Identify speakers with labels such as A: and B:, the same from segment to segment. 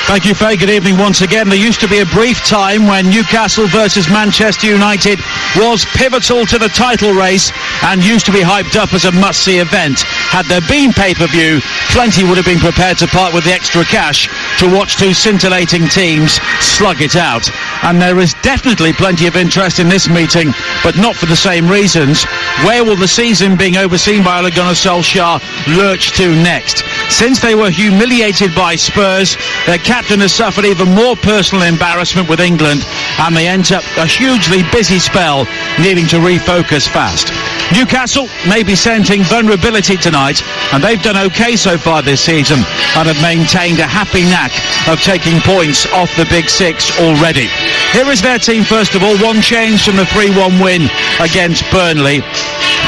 A: Thank you, Faye. Good evening once again. There used to be a brief time when Newcastle versus Manchester United was pivotal to the title race and used to be hyped up as a must-see event. Had there been pay-per-view, plenty would have been prepared to part with the extra cash to watch two scintillating teams slug it out. And there is definitely plenty of interest in this meeting, but not for the same reasons. Where will the season being overseen by Ole Gunnar Solskjaer lurch to next? Since they were humiliated by Spurs, their captain has suffered even more personal embarrassment with England, and they enter a hugely busy spell, needing to refocus fast. Newcastle may be sensing vulnerability tonight, and they've done okay so far this season and have maintained a happy knack of taking points off the Big Six already. Here is their team first of all. One change from the 3-1 win against Burnley.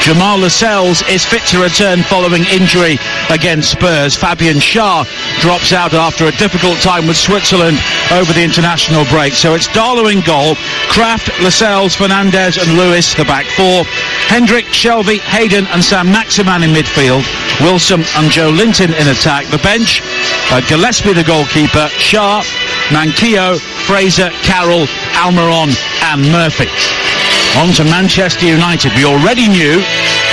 A: Jamal Lascelles is fit to return following injury against Spurs. Fabian Schär drops out after a difficult time with Switzerland over the international break. So it's Darlow in goal, Kraft, Lascelles, Fernandes and Lewis, the back four. Hendrick, Shelvey, Hayden and Saint-Maximin in midfield. Wilson and Joe Linton in attack. The bench, Gillespie the goalkeeper, Schär, Manquillo, Fraser, Carroll, Almiron and Murphy. On to Manchester United. We already knew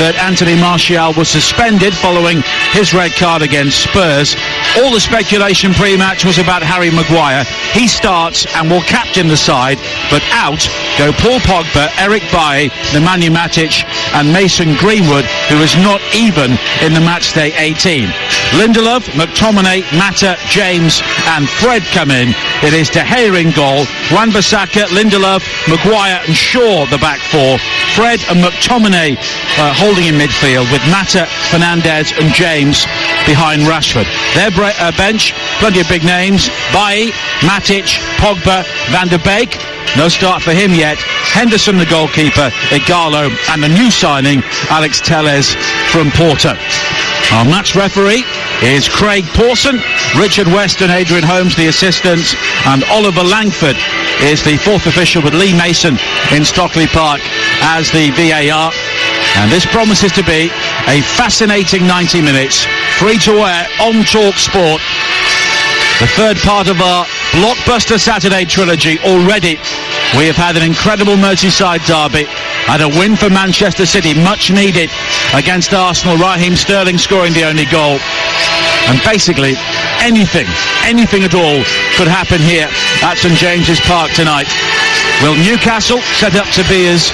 A: that Anthony Martial was suspended following his red card against Spurs. All the speculation pre-match was about Harry Maguire. He starts and will captain the side, but out go Paul Pogba, Eric Bailly, Nemanja Matic and Mason Greenwood, who is not even in the matchday 18. Lindelof, McTominay, Mata, James and Fred come in. It is De Gea in goal, Wan-Bissaka, Lindelof, Maguire and Shaw the back four. Fred and McTominay holding in midfield with Mata, Fernandes and James behind Rashford. Their bench, plenty of big names: Bailly, Matic, Pogba, Van der Beek. No start for him yet. Henderson the goalkeeper, Igalo and the new signing Alex Telles from Porto. Our match referee is Craig Pawson, Richard West and Adrian Holmes the assistants, and Oliver Langford is the fourth official with Lee Mason in Stockley Park as the VAR. And this promises to be a fascinating 90 minutes, free to air on Talk Sport. The third part of our blockbuster Saturday trilogy already. We have had an incredible Merseyside derby and a win for Manchester City, much needed, against Arsenal. Raheem Sterling scoring the only goal. And basically anything at all could happen here at St James's Park tonight. Will Newcastle set up to be as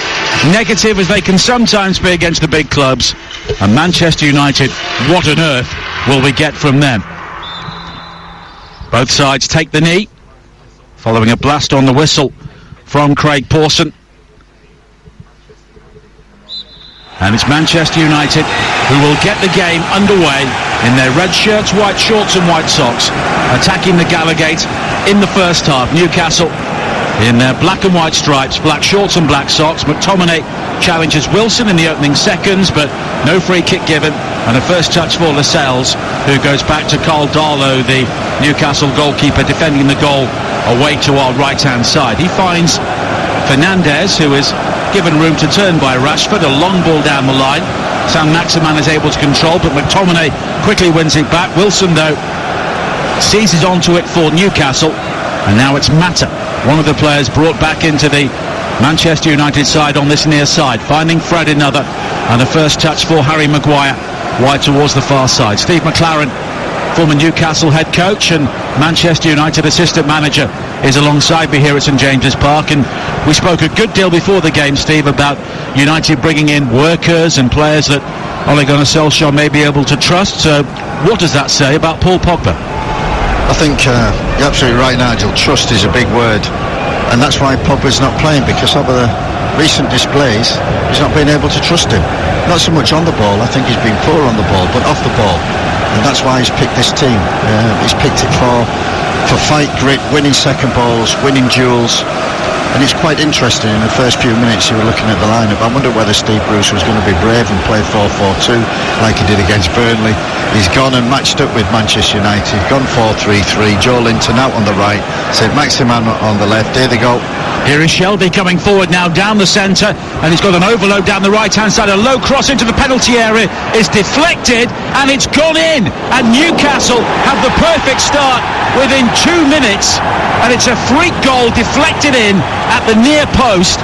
A: negative as they can sometimes be against the big clubs? And Manchester United, what on earth will we get from them? Both sides take the knee, following a blast on the whistle from Craig Pawson. And it's Manchester United who will get the game underway in their red shirts, white shorts and white socks, attacking the Gallowgate in the first half. Newcastle in their black and white stripes, black shorts and black socks. McTominay challenges Wilson in the opening seconds, but no free kick given, and a first touch for Lascelles, who goes back to Carl Darlow, the Newcastle goalkeeper, defending the goal away to our right-hand side. He finds Fernandes, who is given room to turn by Rashford, a long ball down the line. Saint-Maximin is able to control, but McTominay quickly wins it back. Wilson, though, seizes onto it for Newcastle, and now it's Mata, one of the players brought back into the Manchester United side on this near side, finding Fred another, and a first touch for Harry Maguire wide towards the far side. Steve McLaren, former Newcastle head coach and Manchester United assistant manager, is alongside me here at St James's Park, and we spoke a good deal before the game, Steve, about United bringing in workers and players that Ole Gunnar Solskjaer may be able to trust. So what does that say about Paul Pogba?
B: I think you're absolutely right, Nigel. Trust is a big word, and that's why Pogba's not playing, because of the recent displays he's not been able to trust him. Not so much on the ball, I think he's been poor on the ball, but off the ball, and that's why he's picked this team. He's picked it for fight grit, winning second balls, winning duels. And it's quite interesting, in the first few minutes you were looking at the lineup, I wonder whether Steve Bruce was going to be brave and play 4-4-2 like he did against Burnley. He's gone and matched up with Manchester United, gone 4-3-3, Joe Linton out on the right, Saint-Maximin on the left. There they go,
A: Here is Shelby coming forward now down the centre, and he's got an overload down the right-hand side. A low cross into the penalty area is deflected, and it's gone in. And Newcastle have the perfect start within 2 minutes, and it's a freak goal deflected in at the near post.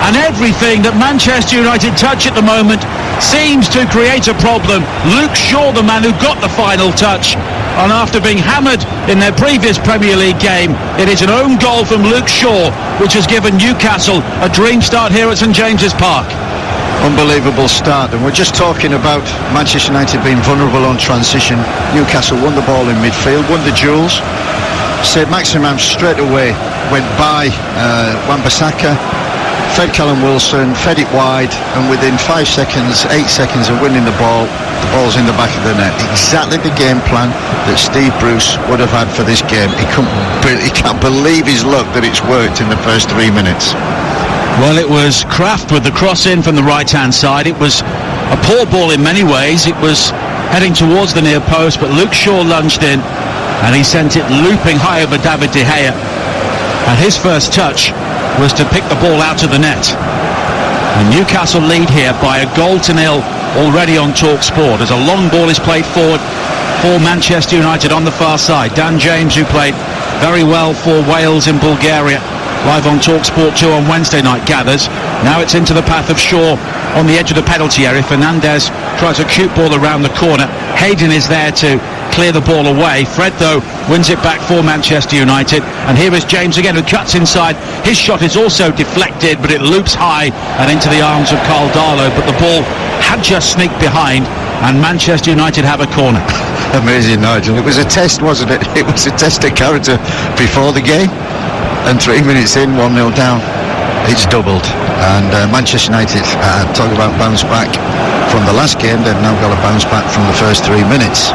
A: And everything that Manchester United touch at the moment seems to create a problem. Luke Shaw, the man who got the final touch, and after being hammered in their previous Premier League game, it is an own goal from Luke Shaw which has given Newcastle a dream start here at St James's Park.
B: Unbelievable start, and we're just talking about Manchester United being vulnerable on transition. Newcastle won the ball in midfield, won the duels. St Maximin straight away went by Wan-Bissaka, fed Callum Wilson, fed it wide, and within 5 seconds, 8 seconds of winning the ball's in the back of the net. Exactly the game plan that Steve Bruce would have had for this game. He can't believe his luck that it's worked in the first 3 minutes.
A: Well, it was Kraft with the cross in from the right-hand side. It was a poor ball in many ways. It was heading towards the near post, but Luke Shaw lunged in, and he sent it looping high over David De Gea. And his first touch was to pick the ball out of the net. And Newcastle lead here by 1-0 already on TalkSport as a long ball is played forward for Manchester United on the far side. Dan James, who played very well for Wales in Bulgaria, live on TalkSport 2 on Wednesday night, gathers. Now it's into the path of Shaw on the edge of the penalty area. Fernandes tries a cute ball around the corner. Hayden is there to clear the ball away. Fred, though, wins it back for Manchester United. And here is James again, who cuts inside. His shot is also deflected, but it loops high and into the arms of Carl Darlow. But the ball had just sneaked behind, and Manchester United have a corner.
B: Amazing, Nigel. It was a test, wasn't it? It was a test of character before the game. And 3 minutes in, 1-0 down, it's doubled. And Manchester United, talk about bounce back from the last game, they've now got a bounce back from the first 3 minutes.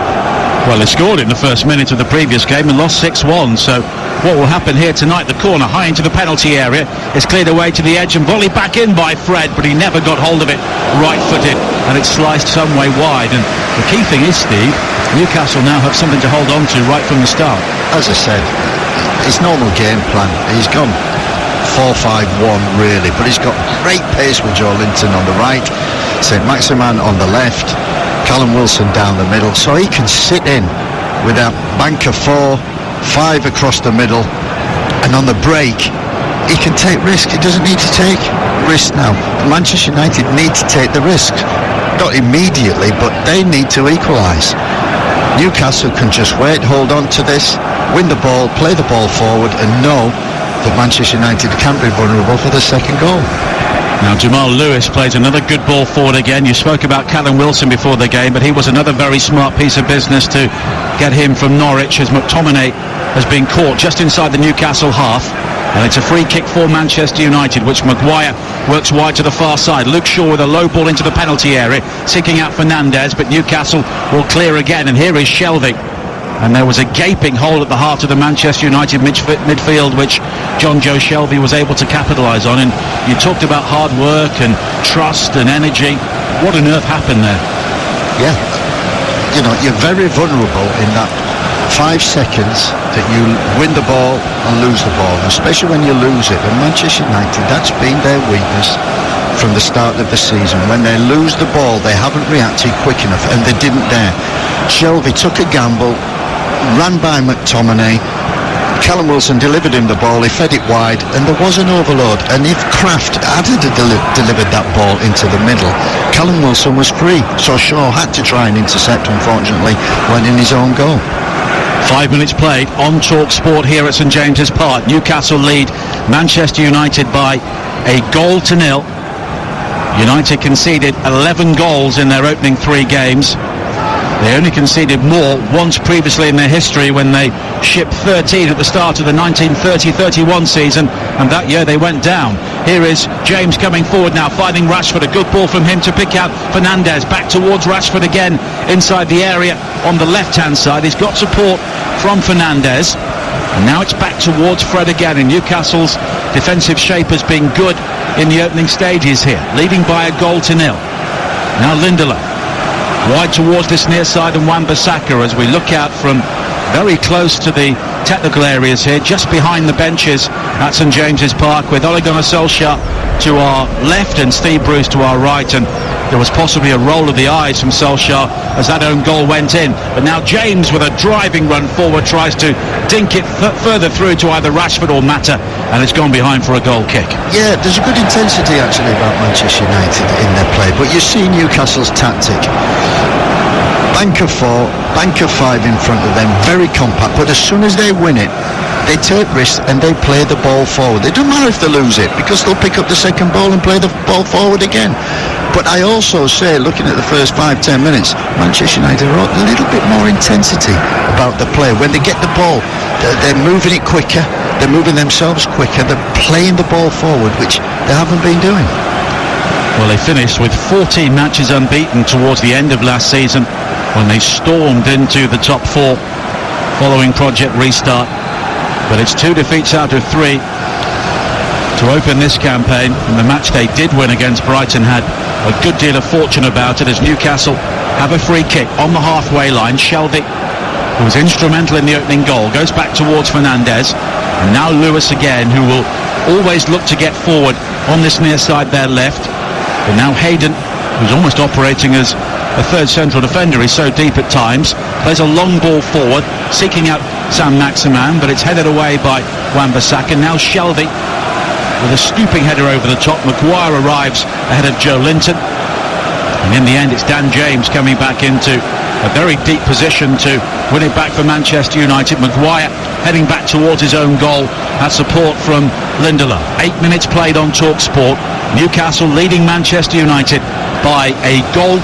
A: Well, they scored in the first minute of the previous game and lost 6-1. So what will happen here tonight? The corner high into the penalty area is cleared away to the edge and volleyed back in by Fred, but he never got hold of it right-footed, and it's sliced some way wide. And the key thing is, Steve, Newcastle now have something to hold on to right from the start.
B: As I said, his normal game plan, he's gone 4-5-1 really, but he's got great pace with Joe Linton on the right, St Maximin on the left, Callum Wilson down the middle, so he can sit in with a bank of 4, 5 across the middle, and on the break he can take risk. He doesn't need to take risk now. Manchester United need to take the risk, not immediately, but they need to equalise. Newcastle can just wait, hold on to this, win the ball, play the ball forward, and know that Manchester United can't be vulnerable for the second goal.
A: Now Jamal Lewis plays another good ball forward again. You spoke about Callum Wilson before the game, but he was another very smart piece of business to get him from Norwich, as McTominay has been caught just inside the Newcastle half. And it's a free kick for Manchester United, which Maguire works wide to the far side. Luke Shaw with a low ball into the penalty area, seeking out Fernandes, but Newcastle will clear again. And here is Shelby. And there was a gaping hole at the heart of the Manchester United midfield, which John Joe Shelby was able to capitalise on. And you talked about hard work and trust and energy. What on earth happened there?
B: Yeah, you know, you're very vulnerable in that 5 seconds that you win the ball and lose the ball, especially when you lose it. And Manchester United, that's been their weakness from the start of the season. When they lose the ball, they haven't reacted quick enough, and they didn't there. Shelby took a gamble, ran by McTominay, Callum Wilson delivered him the ball, he fed it wide, and there was an overload. And if Kraft had delivered that ball into the middle, Callum Wilson was free, so Shaw had to try and intercept. Unfortunately, went in his own goal.
A: 5 minutes played on TalkSport here at St James's Park. Newcastle lead Manchester United by 1-0. United conceded 11 goals in their opening 3 games. They only conceded more once previously in their history, when they shipped 13 at the start of the 1930-31 season, and that year they went down. Here is James coming forward now, finding Rashford. A good ball from him to pick out Fernandes. Back towards Rashford again, inside the area on the left-hand side. He's got support from Fernandes. And now it's back towards Fred again, and Newcastle's defensive shape has been good in the opening stages here, leading by 1-0. Now Lindelof wide towards this near side, and Wan-Bissaka, as we look out from very close to the technical areas here, just behind the benches at St James's Park, with Ole Gunnar Solskjaer to our left and Steve Bruce to our right, and there was possibly a roll of the eyes from Solskjaer as that own goal went in. But now James, with a driving run forward, tries to dink it further through to either Rashford or Mata, and it's gone behind for a goal kick.
B: Yeah, there's a good intensity actually about Manchester United in their play, but you see Newcastle's tactic. Bank of 4, bank of 5 in front of them, very compact, but as soon as they win it, they take risks and they play the ball forward. It doesn't matter if they lose it, because they'll pick up the second ball and play the ball forward again. But I also say, looking at the first 5-10 minutes, Manchester United are a little bit more intensity about the play. When they get the ball, they're moving it quicker, they're moving themselves quicker, they're playing the ball forward, which they haven't been doing.
A: Well, they finished with 14 matches unbeaten towards the end of last season, when they stormed into the top 4 following Project Restart. But it's 2 defeats out of 3 to open this campaign, and the match they did win against Brighton had a good deal of fortune about it, as Newcastle have a free kick on the halfway line. Shelby, who was instrumental in the opening goal, goes back towards Fernandes, and now Lewis again, who will always look to get forward on this near side there left. But now Hayden, who's almost operating as a third central defender, he's so deep at times, plays a long ball forward, seeking out Saint-Maximin, but it's headed away by Wan-Bissaka. Now Shelby with a scooping header over the top. Maguire arrives ahead of Joe Linton, and in the end it's Dan James coming back into a very deep position to win it back for Manchester United. Maguire heading back towards his own goal, had support from Lindelof. 8 minutes played on TalkSport. Newcastle leading Manchester United by a 0-0,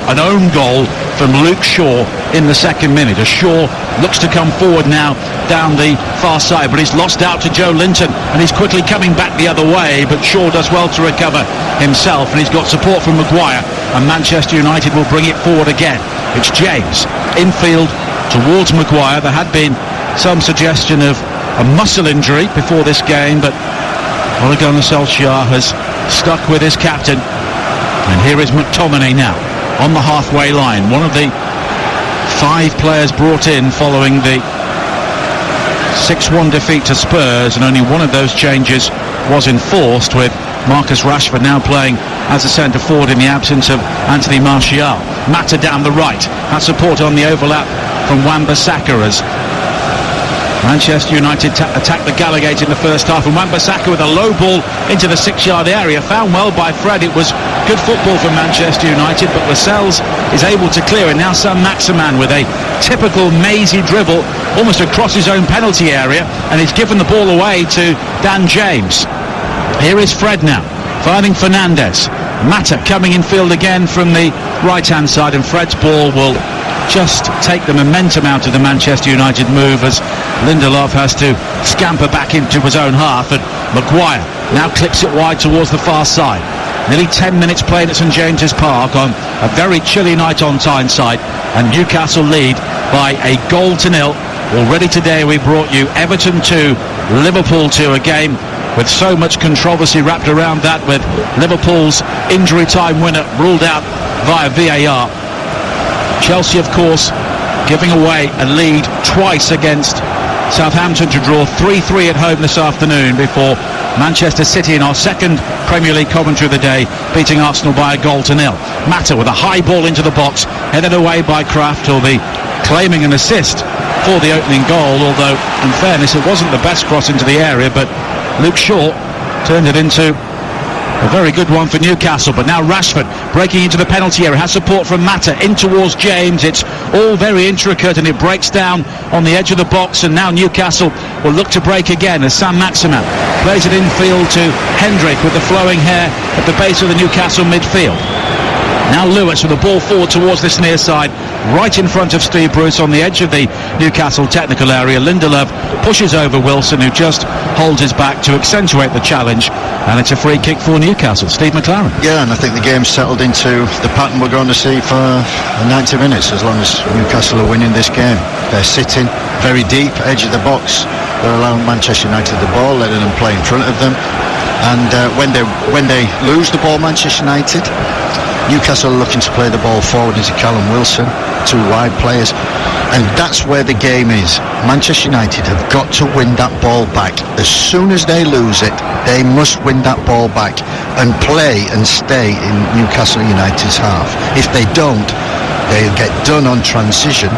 A: an own goal from Luke Shaw in the second minute. As Shaw looks to come forward now down the far side, but he's lost out to Joe Linton, and he's quickly coming back the other way, but Shaw does well to recover himself, and he's got support from Maguire, and Manchester United will bring it forward again. It's James infield towards Maguire. There had been some suggestion of a muscle injury before this game, but Ole Gunnar Solskjaer has stuck with his captain. And here is McTominay now on the halfway line, one of the 5 players brought in following the 6-1 defeat to Spurs, and only one of those changes was enforced, with Marcus Rashford now playing as a centre forward in the absence of Anthony Martial. Mata down the right, has support on the overlap from Wan-Bissaka as Manchester United attacked the Gallagate in the first half, and Wan-Bissaka with a low ball into the 6-yard area, found well by Fred. It was good football for Manchester United, but Lascelles is able to clear, and now Saint-Maximin with a typical mazy dribble almost across his own penalty area, and he's given the ball away to Dan James. Here is Fred now, finding Fernandes. Mata coming in field again from the right-hand side, and Fred's ball will just take the momentum out of the Manchester United move, as Lindelof has to scamper back into his own half, and Maguire now clips it wide towards the far side. Nearly 10 minutes played at St James's Park on a very chilly night on Tyneside, and Newcastle lead by a 0-0. Already today we brought you Everton 2, Liverpool 2, a game with so much controversy wrapped around that, with Liverpool's injury time winner ruled out via VAR. Chelsea, of course, giving away a lead twice against Southampton to draw 3-3 at home this afternoon, before Manchester City, in our second Premier League commentary of the day, beating Arsenal by a 0-0. Mata with a high ball into the box, headed away by Kraft, who'll be claiming an assist for the opening goal, although in fairness it wasn't the best cross into the area, but Luke Shaw turned it into a very good one for Newcastle. But now Rashford breaking into the penalty area, has support from Mata in towards James. It's all very intricate, and it breaks down on the edge of the box, and now Newcastle will look to break again as Saint-Maximin plays it infield to Hendrick with the flowing hair at the base of the Newcastle midfield. Now Lewis with the ball forward towards this near side, right in front of Steve Bruce on the edge of the Newcastle technical area. Lindelof pushes over Wilson, who just holds his back to accentuate the challenge, and it's a free kick for Newcastle. Steve McLaren.
B: Yeah, and I think the game's settled into the pattern we're going to see for 90 minutes, as long as Newcastle are winning this game. They're sitting very deep, edge of the box. They're allowing Manchester United the ball, letting them play in front of them. And when they lose the ball, Manchester United, Newcastle are looking to play the ball forward into Callum Wilson, 2 wide players, and that's where the game is. Manchester United have got to win that ball back. As soon as they lose it, they must win that ball back and play and stay in Newcastle United's half. If they don't, they'll get done on transition,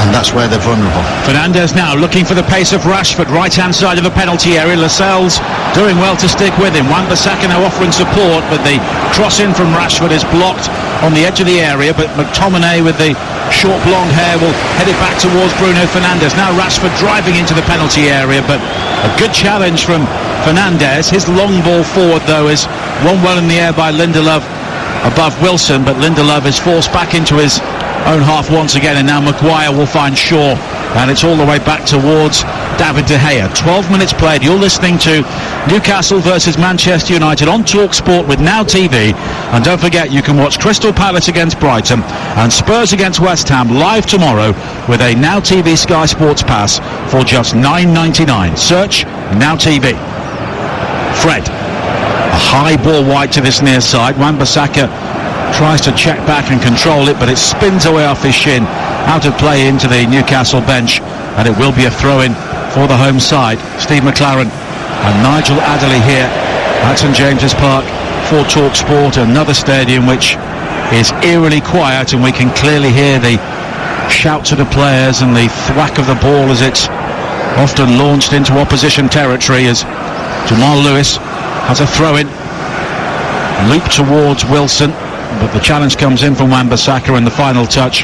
B: and that's where they're vulnerable.
A: Fernandes now looking for the pace of Rashford, right-hand side of the penalty area. Lascelles doing well to stick with him. Wan-Bissaka now offering support, but the cross in from Rashford is blocked on the edge of the area, but McTominay with the short blonde hair will head it back towards Bruno Fernandes. Now Rashford driving into the penalty area, but a good challenge from Fernandes. His long ball forward, though, is won well in the air by Lindelof above Wilson, but Lindelof is forced back into his own half once again, and now Maguire will find Shaw, and it's all the way back towards David De Gea. 12 minutes played. You're listening to Newcastle versus Manchester United on TalkSport with Now TV, and don't forget you can watch Crystal Palace against Brighton and Spurs against West Ham live tomorrow with a Now TV Sky Sports Pass for just $9.99. Search Now TV. Fred, a high ball wide to this near side. Wan-Bissaka tries to check back and control it, but it spins away off his shin, out of play into the Newcastle bench, and it will be a throw-in for the home side. Steve McLaren and Nigel Adderley here at St James's Park for TalkSport, another stadium which is eerily quiet, and we can clearly hear the shouts of the players and the thwack of the ball as it's often launched into opposition territory, as Jamal Lewis has a throw-in, loop towards Wilson, but the challenge comes in from Wan-Bissaka, and the final touch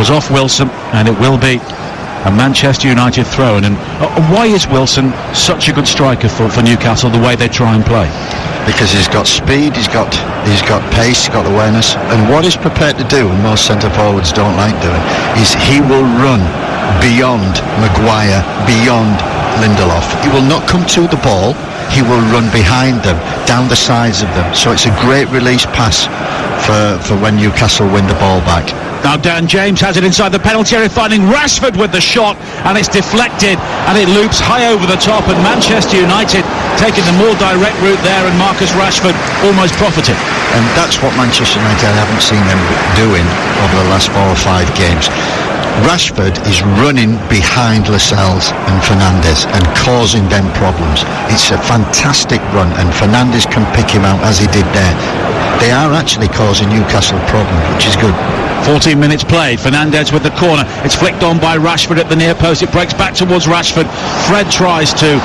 A: was off Wilson, and it will be a Manchester United throw-in. And why is Wilson such a good striker for Newcastle, the way they try and play?
B: Because he's got speed, he's got pace, he's got awareness, and what he's prepared to do, and most centre forwards don't like doing, is he will run beyond Maguire, beyond Lindelof. He will not come to the ball, he will run behind them, down the sides of them. So it's a great release pass for when Newcastle win the ball back.
A: Now Dan James has it inside the penalty area, finding Rashford with the shot, and it's deflected and it loops high over the top, and Manchester United taking the more direct route there, and Marcus Rashford almost profited.
B: And that's what Manchester United haven't seen them doing over the last 4 or 5 games. Rashford is running behind Lascelles and Fernandes and causing them problems. It's a fantastic run, and Fernandes can pick him out as he did there. They are actually causing Newcastle problems, which is good.
A: 14 minutes played. Fernandes with the corner. It's flicked on by Rashford at the near post. It breaks back towards Rashford. Fred tries to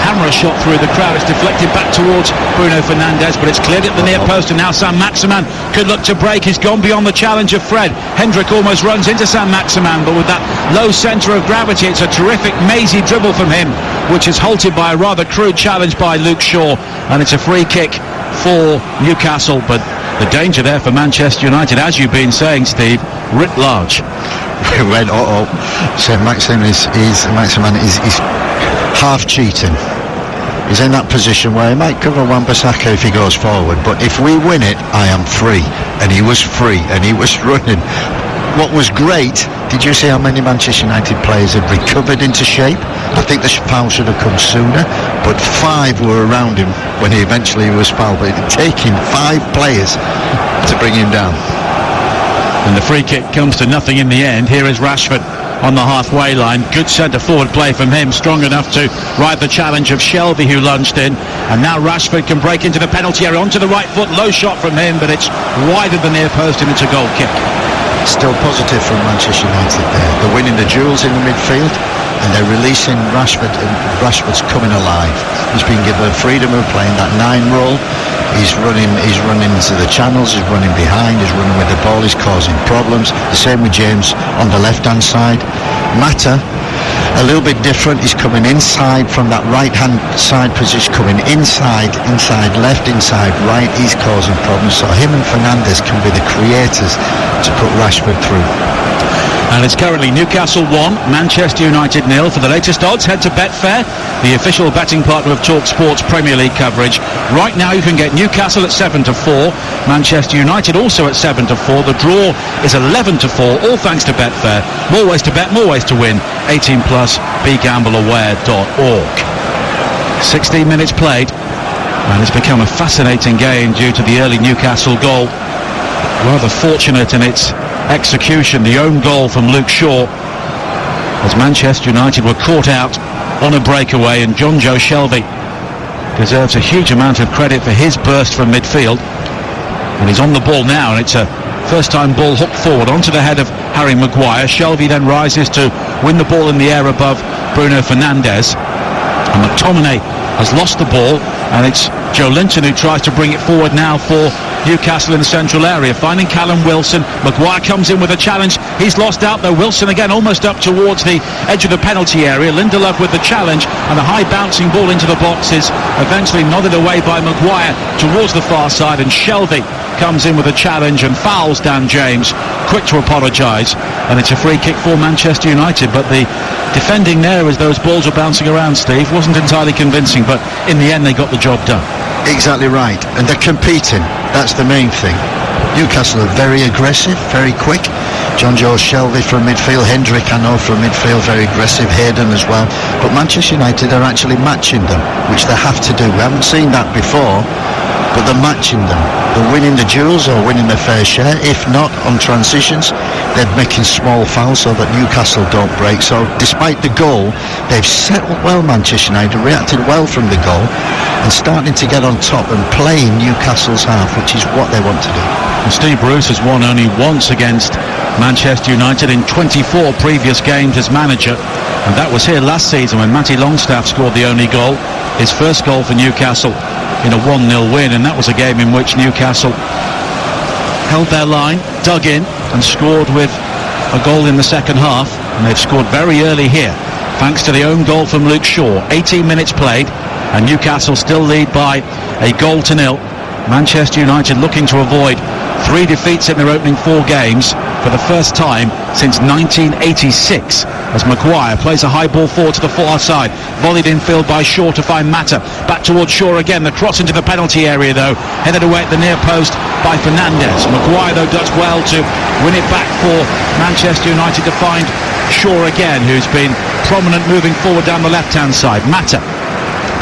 A: hammer a shot through the crowd. It's deflected back towards Bruno Fernandes, but it's cleared at the near post, and now Saint-Maximin could look to break. He's gone beyond the challenge of Fred. Hendrick almost runs into Saint-Maximin, but with that low centre of gravity, it's a terrific mazy dribble from him, which is halted by a rather crude challenge by Luke Shaw, and it's a free kick for Newcastle. But the danger there for Manchester United, as you've been saying, Steve, writ large.
B: When Saint-Maximin is half cheating. He's in that position where he might cover Wan-Bissaka if he goes forward, but if we win it, I am free. And he was free, and he was running. What was great, did you see how many Manchester United players had recovered into shape? I think the foul should have come sooner, but 5 were around him when he eventually was fouled. But it had taken 5 players to bring him down.
A: And the free kick comes to nothing in the end. Here is Rashford on the halfway line. Good centre-forward play from him, strong enough to ride the challenge of Shelby, who lunged in. And now Rashford can break into the penalty area, onto the right foot. Low shot from him, but it's wide of the near post, and it's a goal kick.
B: Still positive from Manchester United there. They're winning the duels in the midfield, and they're releasing Rashford, and Rashford's coming alive. He's been given freedom of playing that 9 role. He's running into the channels, he's running behind, he's running with the ball, he's causing problems. The same with James on the left-hand side. Mata, a little bit different. He's coming inside from that right-hand side position, coming inside left, inside right. He's causing problems. So him and Fernandes can be the creators to put Rashford through.
A: And it's currently Newcastle 1, Manchester United 0. For the latest odds, head to Betfair, the official betting partner of TalkSport's Premier League coverage. Right now you can get Newcastle at 7-4, Manchester United also at 7-4. The draw is 11-4, all thanks to Betfair. More ways to bet, more ways to win. 18+, begambleaware.org. 16 minutes played, and it's become a fascinating game due to the early Newcastle goal. rather fortunate in its execution, the own goal from Luke Shaw, as Manchester United were caught out on a breakaway, and John Joe Shelvey deserves a huge amount of credit for his burst from midfield. And he's on the ball now, and it's a first-time ball hooked forward onto the head of Harry Maguire. Shelvey then rises to win the ball in the air above Bruno Fernandes, and McTominay has lost the ball, and it's Joe Linton who tries to bring it forward now for Newcastle in the central area, finding Callum Wilson. Maguire comes in with a challenge. He's lost out though. Wilson again almost up towards the edge of the penalty area. Lindelof with the challenge, and the high bouncing ball into the box is eventually nodded away by Maguire towards the far side, and Shelvey comes in with a challenge and fouls Dan James, quick to apologise, and it's a free kick for Manchester United. But the defending there as those balls were bouncing around, Steve, wasn't entirely convincing, but in the end they got the job done.
B: Exactly right, and they're competing. That's the main thing. Newcastle are very aggressive, very quick. John Joe Shelvey from midfield, Hendrick I know from midfield, very aggressive, Hayden as well. But Manchester United are actually matching them, which they have to do. We haven't seen that before, but they're matching them. They're winning the duels or winning their fair share. If not, on transitions, they're making small fouls so that Newcastle don't break. So despite the goal, they've settled well, Manchester United, reacted well from the goal, and starting to get on top and playing Newcastle's half, which is what they want to do.
A: And Steve Bruce has won only once against Manchester United in 24 previous games as manager, and that was here last season when Matty Longstaff scored the only goal, his first goal for Newcastle in a 1-0 win, and that was a game in which Newcastle held their line, dug in and scored with a goal in the second half, and they've scored very early here thanks to the own goal from Luke Shaw. 18 minutes played and Newcastle still lead by a 0-0. Manchester United looking to avoid 3 defeats in their opening 4 games for the first time since 1986, as Maguire plays a high ball forward to the far side, volleyed infield by Shaw to find Mata, back towards Shaw again, the cross into the penalty area though, headed away at the near post by Fernandes. Maguire though does well to win it back for Manchester United to find Shaw again, who's been prominent moving forward down the left hand side. Mata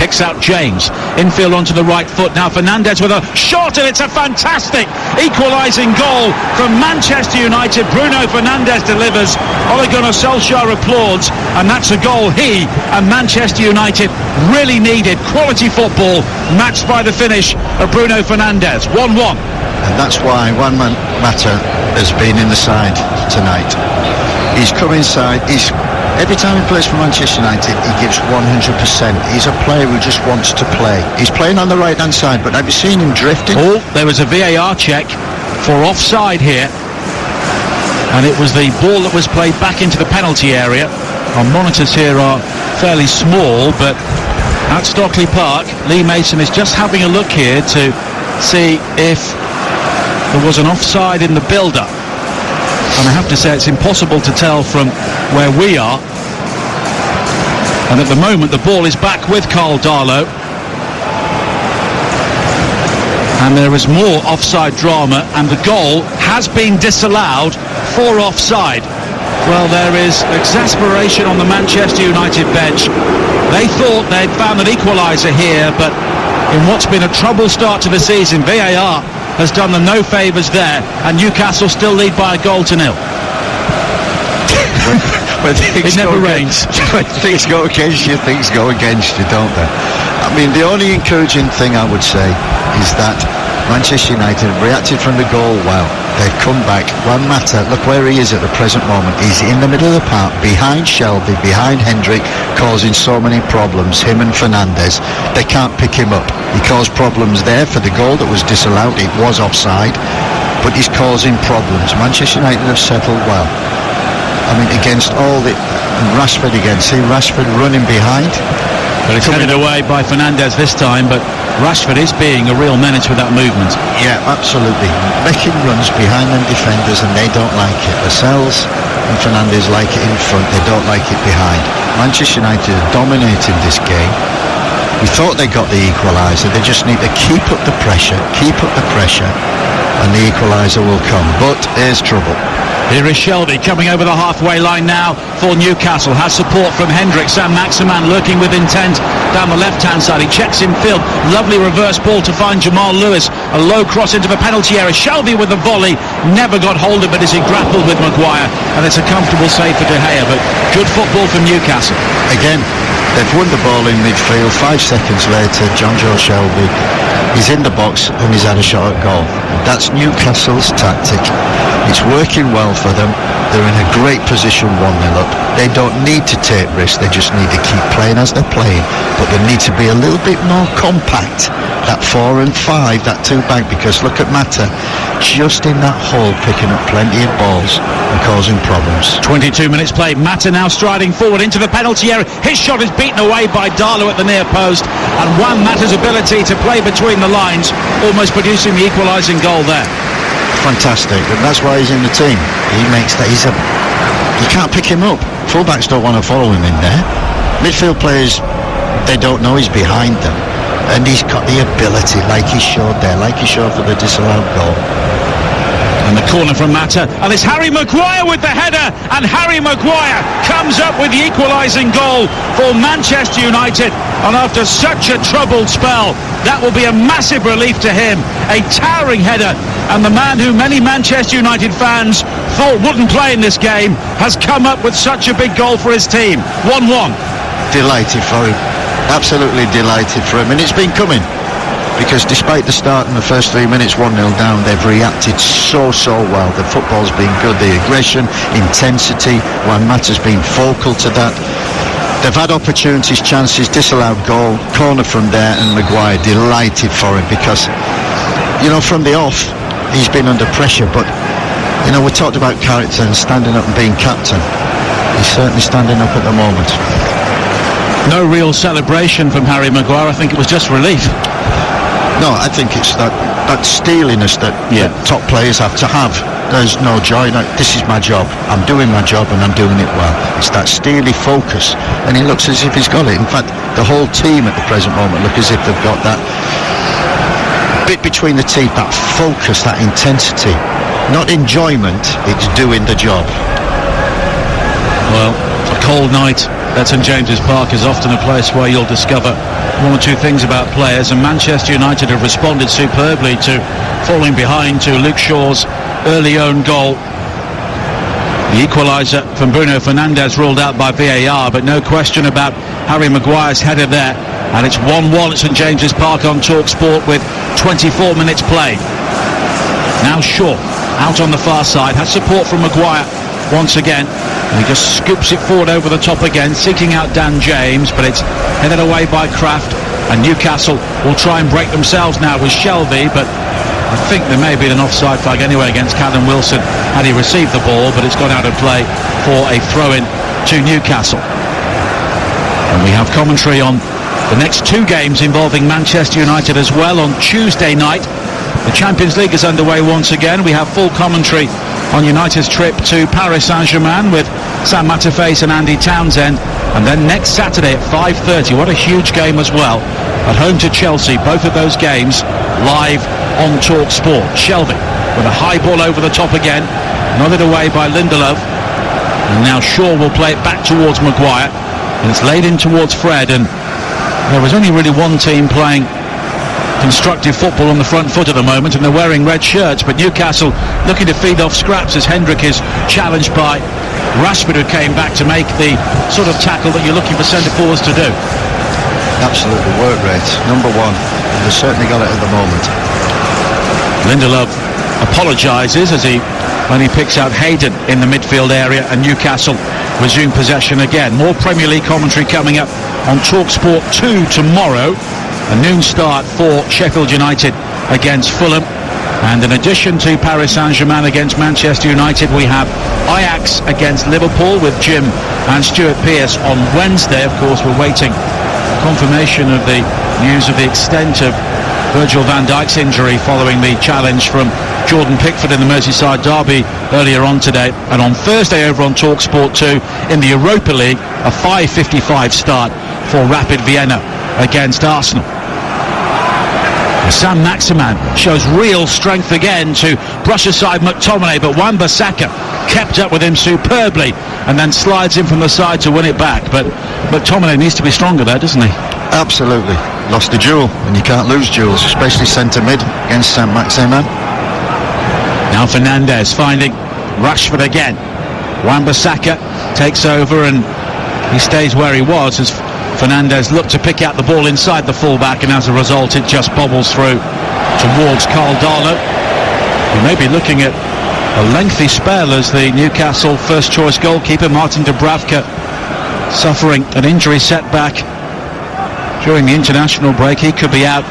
A: picks out James, infield onto the right foot, now Fernandes with a shot, and it's a fantastic equalising goal from Manchester United. Bruno Fernandes delivers, Ole Gunnar Solskjaer applauds, and that's a goal he and Manchester United really needed. Quality football matched by the finish of Bruno Fernandes. 1-1.
B: And that's why Juan Mata has been in the side tonight. He's come inside, every time he plays for Manchester United, he gives 100%. He's a player who just wants to play. He's playing on the right-hand side, but have you seen him drifting?
A: Oh, there was a VAR check for offside here, and it was the ball that was played back into the penalty area. Our monitors here are fairly small, but at Stockley Park, Lee Mason is just having a look here to see if there was an offside in the build-up. And I have to say it's impossible to tell from where we are. And at the moment the ball is back with Carl Darlow, and there is more offside drama, and the goal has been disallowed for offside. Well, there is exasperation on the Manchester United bench. They thought they'd found an equaliser here, but in what's been a troubled start to the season, VAR has done them no favours there, and Newcastle still lead by a 0-0. It never rains.
B: When things go against you, things go against you, don't they? I mean, the only encouraging thing I would say is that Manchester United reacted from the goal well. They've come back. Juan Mata, look where he is at the present moment. He's in the middle of the park, behind Shelvey, behind Hendrick, causing so many problems, him and Fernandes. They can't pick him up. He caused problems there for the goal that was disallowed. It was offside, but he's causing problems. Manchester United have settled well. I mean, against all the... Rashford again. See Rashford running behind.
A: But it's headed away by Fernandes this time, but Rashford is being a real menace with that movement.
B: Yeah, absolutely. Making runs behind them defenders, and they don't like it. Lascelles and Fernandes like it in front. They don't like it behind. Manchester United are dominating this game. We thought they got the equaliser. They just need to keep up the pressure, and the equaliser will come. But here's trouble.
A: Here is Shelby coming over the halfway line now for Newcastle. Has support from Hendrick. Sam Maximan lurking with intent down the left-hand side. He checks in field. Lovely reverse ball to find Jamal Lewis. A low cross into the penalty area. Shelby with the volley. Never got hold of it as he grappled with Maguire. And it's a comfortable save for De Gea. But good football from Newcastle.
B: Again, they've won the ball in midfield. 5 seconds later, John Joe Shelby, he's in the box and he's had a shot at goal. That's Newcastle's tactic. It's working well for them. They're in a great position 1-0 up. They don't need to take risks. They just need to keep playing as they're playing. But they need to be a little bit more compact. That 4 and 5, that 2 back, because look at Mata, just in that hole, picking up plenty of balls and causing problems.
A: 22 minutes played. Mata now striding forward into the penalty area. His shot is beaten away by Darlow at the near post. And Juan Mata's ability to play between the lines, almost producing the equalising goal there.
B: Fantastic, and that's why he's in the team. He makes that. You can't pick him up. Fullbacks don't want to follow him in there. Midfield players, they don't know he's behind them, and he's got the ability, like he showed there, like he showed for the disallowed goal.
A: And the corner from Mata, and it's Harry Maguire with the header, and Harry Maguire comes up with the equalising goal for Manchester United. And after such a troubled spell, that will be a massive relief to him. A towering header, and the man who many Manchester United fans thought wouldn't play in this game has come up with such a big goal for his team. 1-1.
B: Delighted for him, absolutely delighted for him, and it's been coming. Because despite the start in the first 3 minutes 1-0 down, they've reacted so well. The football's been good, the aggression, intensity. Juan Mata's been focal to that. They've had opportunities, chances, disallowed goal, corner from there, and Maguire, delighted for him because, from the off, he's been under pressure. But, we talked about character and standing up and being captain. He's certainly standing up at the moment.
A: No real celebration from Harry Maguire. I think it was just relief.
B: No, I think it's that steeliness that top players have to have. There's no joy. No, this is my job. I'm doing my job and I'm doing it well. It's that steely focus, and he looks as if he's got it. In fact, the whole team at the present moment look as if they've got that bit between the teeth, that focus, that intensity. Not enjoyment, it's doing the job.
A: Well, a cold night at St James's Park is often a place where you'll discover one or two things about players, and Manchester United have responded superbly to falling behind to Luke Shaw's early own goal. The equaliser from Bruno Fernandes ruled out by VAR, but no question about Harry Maguire's header there, and it's 1-1 at St James's Park on TalkSport with 24 minutes played. Now Shaw out on the far side, has support from Maguire once again, and he just scoops it forward over the top again, seeking out Dan James, but it's headed away by Kraft, and Newcastle will try and break themselves now with Shelby, but I think there may be an offside flag anyway against Callum Wilson had he received the ball, but it's gone out of play for a throw-in to Newcastle. And we have commentary on the next 2 games involving Manchester United as well on Tuesday night. The Champions League is underway once again. We have full commentary on United's trip to Paris Saint-Germain with Sam Matterface and Andy Townsend, and then next Saturday at 5:30, what a huge game as well, at home to Chelsea. Both of those games live on TalkSport. Shelby with a high ball over the top again, nodded away by Lindelof, and now Shaw will play it back towards Maguire, and it's laid in towards Fred, and there was only really one team playing constructive football on the front foot at the moment, and they're wearing red shirts, but Newcastle looking to feed off scraps as Hendrick is challenged by Rashford, who came back to make the sort of tackle that you're looking for centre forwards to do.
B: Absolutely, work rate number 1, and they've certainly got it at the moment.
A: Lindelof apologises when he picks out Hayden in the midfield area, and Newcastle resume possession again. More Premier League commentary coming up on TalkSport 2 tomorrow. A noon start for Sheffield United against Fulham. And in addition to Paris Saint-Germain against Manchester United, we have Ajax against Liverpool with Jim and Stuart Pearce on Wednesday. Of course, we're waiting confirmation of the news of the extent of Virgil van Dijk's injury following the challenge from Jordan Pickford in the Merseyside derby earlier on today. And on Thursday over on TalkSport 2 in the Europa League, a 5:55 start for Rapid Vienna against Arsenal. Sam Maximan shows real strength again to brush aside McTominay, but Wan-Bissaka kept up with him superbly and then slides in from the side to win it back. But McTominay needs to be stronger there, doesn't he?
B: Absolutely. Lost a duel, and you can't lose duels, especially centre mid against Saint-Maximin.
A: Now Fernandes finding Rashford again. Wan-Bissaka takes over and he stays where he was as Fernandes looked to pick out the ball inside the fullback, and as a result it just bobbles through towards Karl Darlow. We may be looking at a lengthy spell as the Newcastle first choice goalkeeper Martin Dubravka suffering an injury setback during the international break. He could be out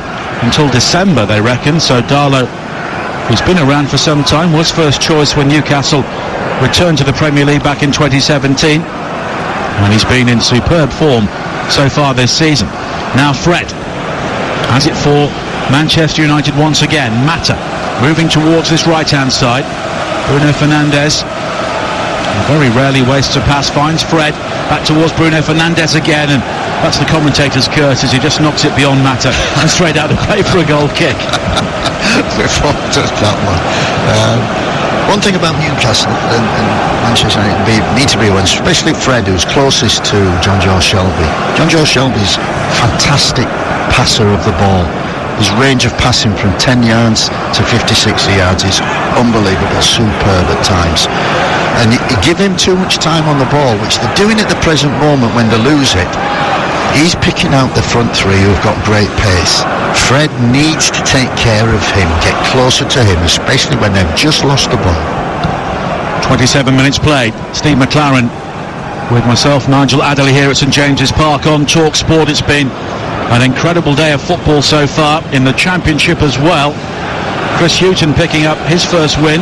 A: until December, they reckon. So Darlow, who's been around for some time, was first choice when Newcastle returned to the Premier League back in 2017, and he's been in superb form so far this season. Now Fred has it for Manchester United once again. Mata moving towards this right hand side. Bruno Fernandes very rarely wastes a pass, finds Fred back towards Bruno Fernandes again, and that's the commentator's curse as he just knocks it beyond Mata and straight out of play for a goal kick.
B: Before that one. One thing about Newcastle and Manchester United need to be aware, especially Fred, who's closest to John Joe Shelby. John Joe Shelby's fantastic passer of the ball. His range of passing from 10 yards to 50-60 yards is unbelievable, superb at times. And you give him too much time on the ball, which they're doing at the present moment when they lose it. He's picking out the front three who've got great pace. Fred needs to take care of him, get closer to him, especially when they've just lost the ball.
A: 27 minutes played. Steve McLaren with myself, Nigel Adderley, here at St James's Park on Talk Sport. It's been an incredible day of football so far in the Championship as well. Chris Hughton picking up his first win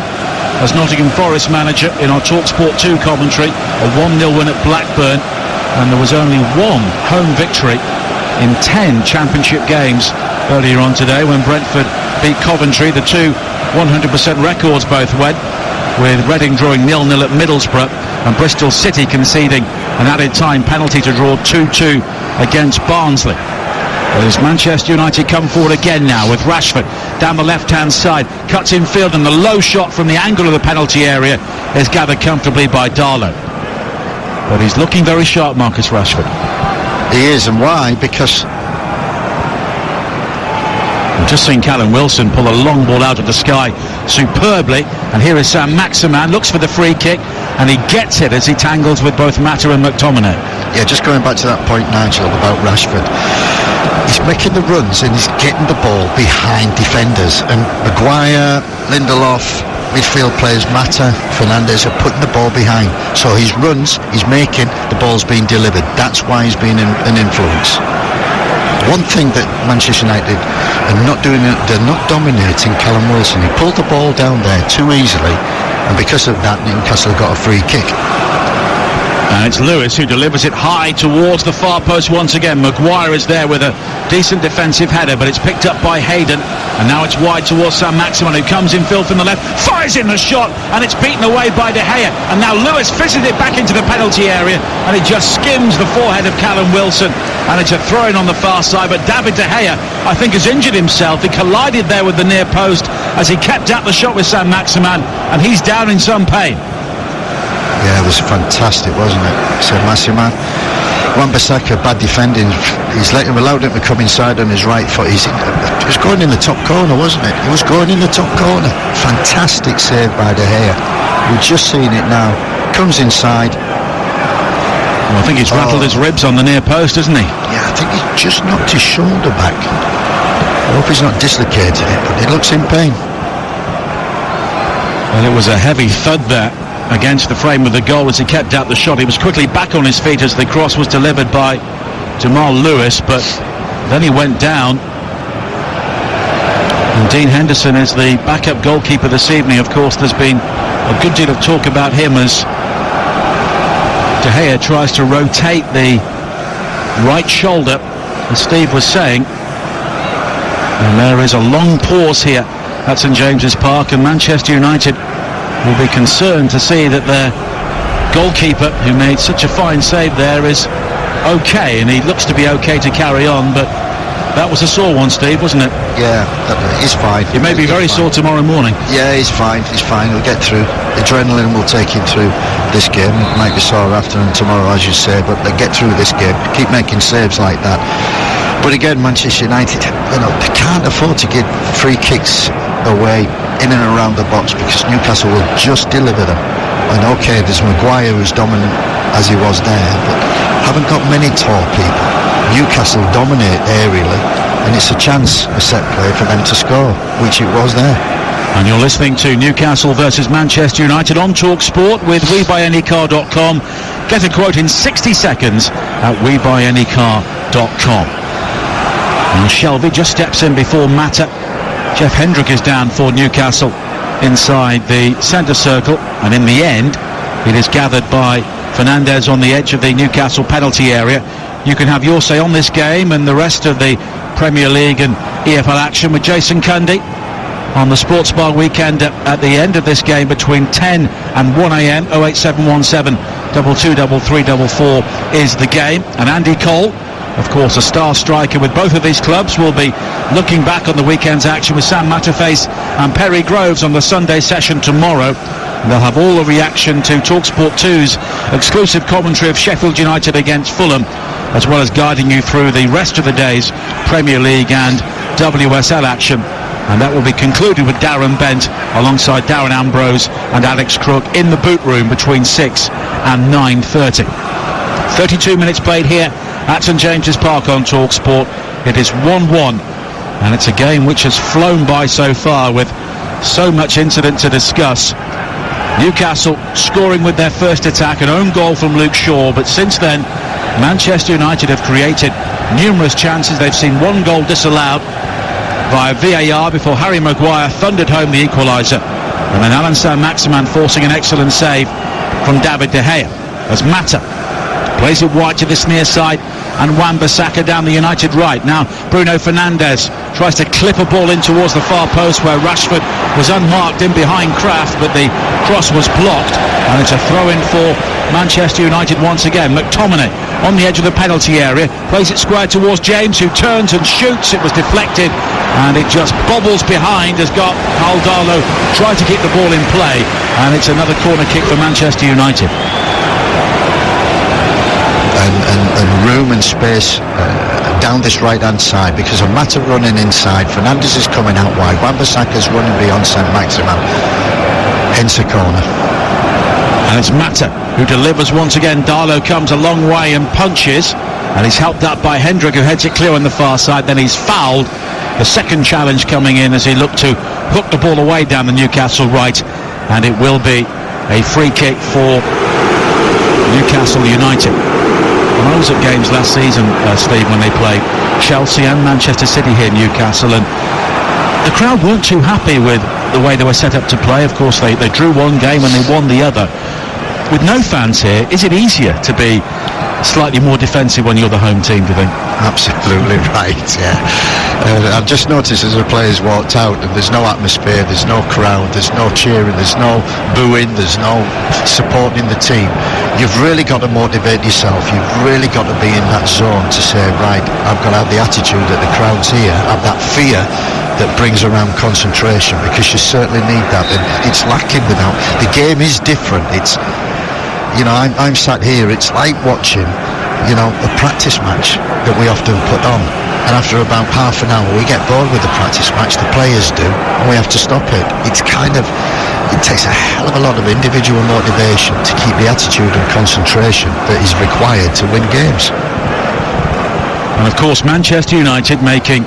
A: as Nottingham Forest manager in our Talk Sport 2 commentary. A 1-0 win at Blackburn, and there was only one home victory in 10 Championship games earlier on today when Brentford beat Coventry. The two 100% records both went, with Reading drawing 0-0 at Middlesbrough and Bristol City conceding an added time penalty to draw 2-2 against Barnsley. As Manchester United come forward again now with Rashford down the left-hand side, cuts in field, and the low shot from the angle of the penalty area is gathered comfortably by Darlow. But he's looking very sharp, Marcus Rashford.
B: He is, and why? Because
A: I've just seen Callum Wilson pull a long ball out of the sky superbly, and here is Saint-Maximin, looks for the free kick, and he gets it as he tangles with both Mata and McTominay.
B: Yeah, just going back to that point, Nigel, about Rashford. He's making the runs and he's getting the ball behind defenders, and Maguire, Lindelof, midfield players, Mata, Fernandes are putting the ball behind. So his runs, he's making, the ball's being delivered. That's why he's been an influence. One thing that Manchester United are not doing, they're not dominating Callum Wilson. He pulled the ball down there too easily, and because of that, Newcastle got a free kick.
A: And it's Lewis who delivers it high towards the far post once again. Maguire is there with a decent defensive header, but it's picked up by Hayden, and now it's wide towards Saint-Maximin, who comes in field from the left, fires in the shot, and it's beaten away by De Gea, and now Lewis fizzes it back into the penalty area, and it just skims the forehead of Callum Wilson, and it's a throw-in on the far side. But David De Gea, I think, has injured himself. He collided there with the near post as he kept out the shot with Saint-Maximin, and he's down in some pain.
B: Yeah, it was fantastic, wasn't it? Saint-Maximin. Wan-Bissaka, bad defending. He's allowed him to come inside on his right foot. He was going in the top corner, wasn't it? He was going in the top corner. Fantastic save by De Gea. We're just seeing it now. Comes inside.
A: Well, I think he's rattled his ribs on the near post, hasn't he?
B: Yeah, I think he's just knocked his shoulder back. I hope he's not dislocated it, but he looks in pain.
A: Well, it was a heavy thud there against the frame of the goal as he kept out the shot. He was quickly back on his feet as the cross was delivered by Jamal Lewis, but then he went down. And Dean Henderson is the backup goalkeeper this evening. Of course, there's been a good deal of talk about him as De Gea tries to rotate the right shoulder, as Steve was saying. And there is a long pause here at St James's Park, and Manchester United will be concerned to see that their goalkeeper, who made such a fine save there, is okay, and he looks to be okay to carry on, but That was a sore one, Steve, wasn't it?
B: Yeah, he's fine.
A: He may be very sore tomorrow morning.
B: Yeah, he's fine. He'll get through. Adrenaline will take him through this game. It might be sore after and tomorrow, as you say, but they get through this game. Keep making saves like that. But again, Manchester United, they can't afford to give free kicks away in and around the box, because Newcastle will just deliver them. And okay, there's Maguire who's dominant as he was there, but haven't got many tall people. Newcastle dominate aerially, and it's a chance, a set play for them to score, which it was there.
A: And you're listening to Newcastle versus Manchester United on Talk Sport with WeBuyAnyCar.com. Get a quote in 60 seconds at WeBuyAnyCar.com. And Shelvey just steps in before Mata. Jeff Hendrick is down for Newcastle inside the centre circle, and in the end it is gathered by Fernandes on the edge of the Newcastle penalty area. You can have your say on this game and the rest of the Premier League and EFL action with Jason Cundy on the Sports Bar weekend at the end of this game between 10 and 1am. 08717 223344 is the game. And Andy Cole, of course a star striker with both of these clubs, will be looking back on the weekend's action with Sam Matterface and Perry Groves on the Sunday session tomorrow. And they'll have all the reaction to TalkSport 2's exclusive commentary of Sheffield United against Fulham, as well as guiding you through the rest of the day's Premier League and WSL action. And that will be concluded with Darren Bent alongside Darren Ambrose and Alex Crook in the boot room between 6 and 9:30. 32 minutes played here at St James's Park on TalkSport. It is 1-1, and it's a game which has flown by so far with so much incident to discuss. Newcastle scoring with their first attack, an own goal from Luke Shaw, but since then Manchester United have created numerous chances. They've seen one goal disallowed via VAR before Harry Maguire thundered home the equaliser, and then Alan Saint-Maximin forcing an excellent save from David De Gea as Mata plays it wide to this near side, and Wan-Bissaka down the United right. Now Bruno Fernandes tries to clip a ball in towards the far post where Rashford was unmarked in behind Kraft, but the cross was blocked, and it's a throw-in for Manchester United once again. McTominay on the edge of the penalty area, plays it square towards James, who turns and shoots. It was deflected and it just bobbles behind as Aldalo tried to keep the ball in play, and it's another corner kick for Manchester United.
B: And room and space down this right hand side, because of Mata running inside, Fernandes is coming out wide, Wan-Bissaka's running beyond Saint-Maximin, hence a corner.
A: And it's Mata who delivers once again. Darlow comes a long way and punches, and he's helped up by Hendrick, who heads it clear on the far side. Then he's fouled. The second challenge coming in as he looked to hook the ball away down the Newcastle right, and it will be a free kick for Newcastle United. I was at games last season, Steve, when they played Chelsea and Manchester City here in Newcastle, and the crowd weren't too happy with the way they were set up to play. Of course, they drew one game and they won the other. With no fans here, is it easier to be slightly more defensive when you're the home team, do you think?
B: Absolutely right, yeah. I've just noticed as the players walked out, and there's no atmosphere, there's no crowd, there's no cheering, there's no booing, there's no supporting the team. You've really got to motivate yourself. You've really got to be in that zone to say, right, I've got to have the attitude that the crowd's here, have that fear that brings around concentration, because you certainly need that, and it's lacking without. The game is different. It's, you know, I'm sat here, it's like watching, you know, a practice match that we often put on, and after about half an hour we get bored with the practice match, the players do, and we have to stop it. It's kind of, it takes a hell of a lot of individual motivation to keep the attitude and concentration that is required to win games.
A: And of course Manchester United making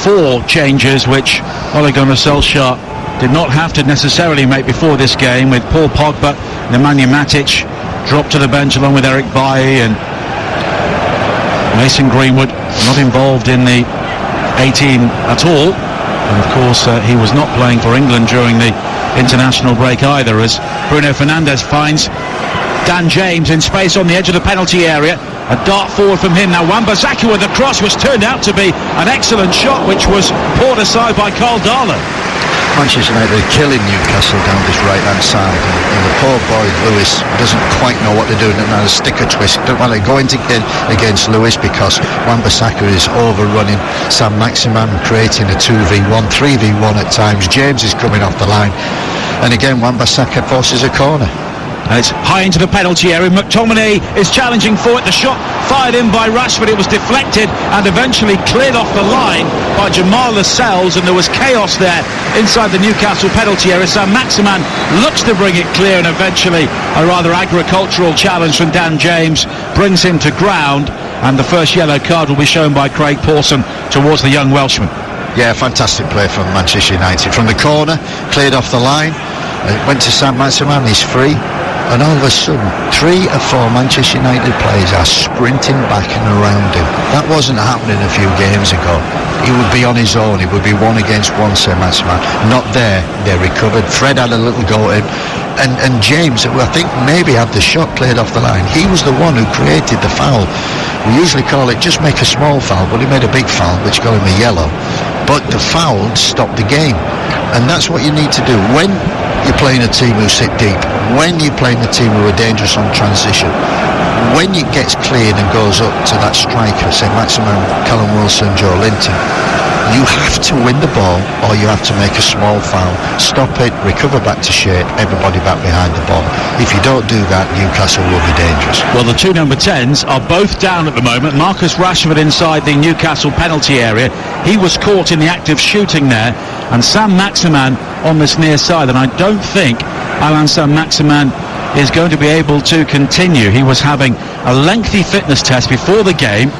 A: 4 changes, which Ole Gunnar Solskjaer did not have to necessarily make before this game, with Paul Pogba and Nemanja Matic dropped to the bench along with Eric Bailly, and Mason Greenwood not involved in the 18 at all. And of course he was not playing for England during the international break either, as Bruno Fernandes finds Dan James in space on the edge of the penalty area. A dart forward from him. Now Wan-Bissaka with the cross, which turned out to be an excellent shot, which was poured aside by Carl Darlow.
B: Manchester United are killing Newcastle down this right-hand side, and the poor boy Lewis doesn't quite know what they're doing, and a sticker twist. Don't want to go into against Lewis because Wan-Bissaka is overrunning Sam Maximan, creating a 2v1, 3v1 at times. James is coming off the line, and again Wan-Bissaka forces a corner.
A: And it's high into the penalty area. McTominay is challenging for it. The shot fired in by Rashford. It was deflected and eventually cleared off the line by Jamal Lascelles, and there was chaos there inside the Newcastle penalty area. Sam Maximan looks to bring it clear, and eventually a rather agricultural challenge from Dan James brings him to ground, and the first yellow card will be shown by Craig Pawson towards the young Welshman.
B: Yeah, fantastic play from Manchester United. From the corner, cleared off the line, went to Sam Maximan, he's free. And all of a sudden, 3 or 4 Manchester United players are sprinting back and around him. That wasn't happening a few games ago. He would be on his own. He would be 1 against 1, say Maximan. Not there. They recovered. Fred had a little go at him. And James, who I think maybe had the shot cleared off the line, he was the one who created the foul. We usually call it just make a small foul, but he made a big foul, which got him a yellow. But the foul stopped the game. And that's what you need to do. When you're playing a team who sit deep, when you're playing a team who are dangerous on transition, when it gets cleared and goes up to that striker, say Maximan, Callum Wilson, Joe Linton, you have to win the ball or you have to make a small foul, stop it, recover back to shape, everybody back behind the ball. If you don't do that, Newcastle will be dangerous.
A: Well, the 2 number 10s are both down at the moment. Marcus Rashford inside the Newcastle penalty area. He was caught in the act of shooting there, and Sam Maximan on this near side, and I don't think Alan Sam Maximan is going to be able to continue. He was having a lengthy fitness test before the game.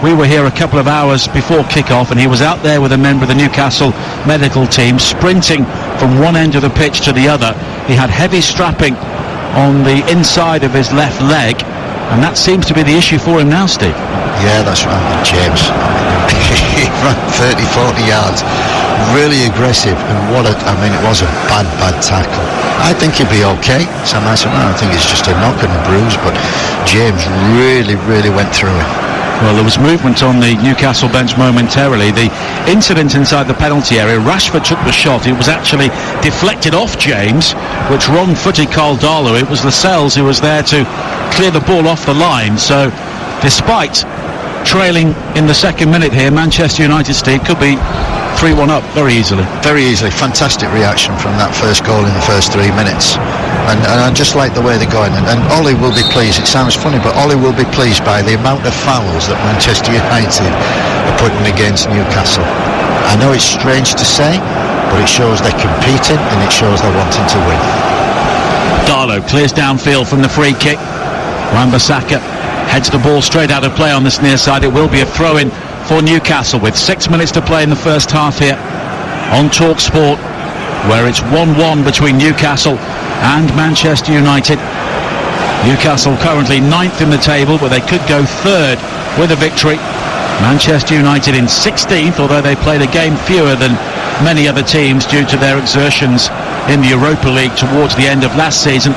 A: We were here a couple of hours before kick-off, and he was out there with a member of the Newcastle medical team, sprinting from one end of the pitch to the other. He had heavy strapping on the inside of his left leg, and that seems to be the issue for him now, Steve.
B: Yeah, that's right, James. He ran 30, 40 yards, really aggressive, and it was a bad tackle. I think he'll be okay. Sam Maximan, I think it's just a knock and a bruise, but James really went through it.
A: Well, there was movement on the Newcastle bench momentarily. The incident inside the penalty area, Rashford took the shot. It was actually deflected off James, which wrong-footed Carl Darlow. It was Lascelles who was there to clear the ball off the line. So, despite trailing in the second minute here, Manchester United, Steve, could be 3-1 up very easily.
B: Very easily. Fantastic reaction from that first goal in the first 3 minutes. And I just like the way they're going. And Ollie will be pleased. It sounds funny, but Ollie will be pleased by the amount of fouls that Manchester United are putting against Newcastle. I know it's strange to say, but it shows they're competing and it shows they're wanting to win.
A: Darlow clears downfield from the free kick. Wan-Bissaka heads the ball straight out of play on this near side. It will be a throw-in for Newcastle with 6 minutes to play in the first half here on TalkSport, where it's 1-1 between Newcastle and Manchester United. Newcastle currently 9th in the table, but they could go 3rd with a victory. Manchester United in 16th, although they played a game fewer than many other teams due to their exertions in the Europa League towards the end of last season.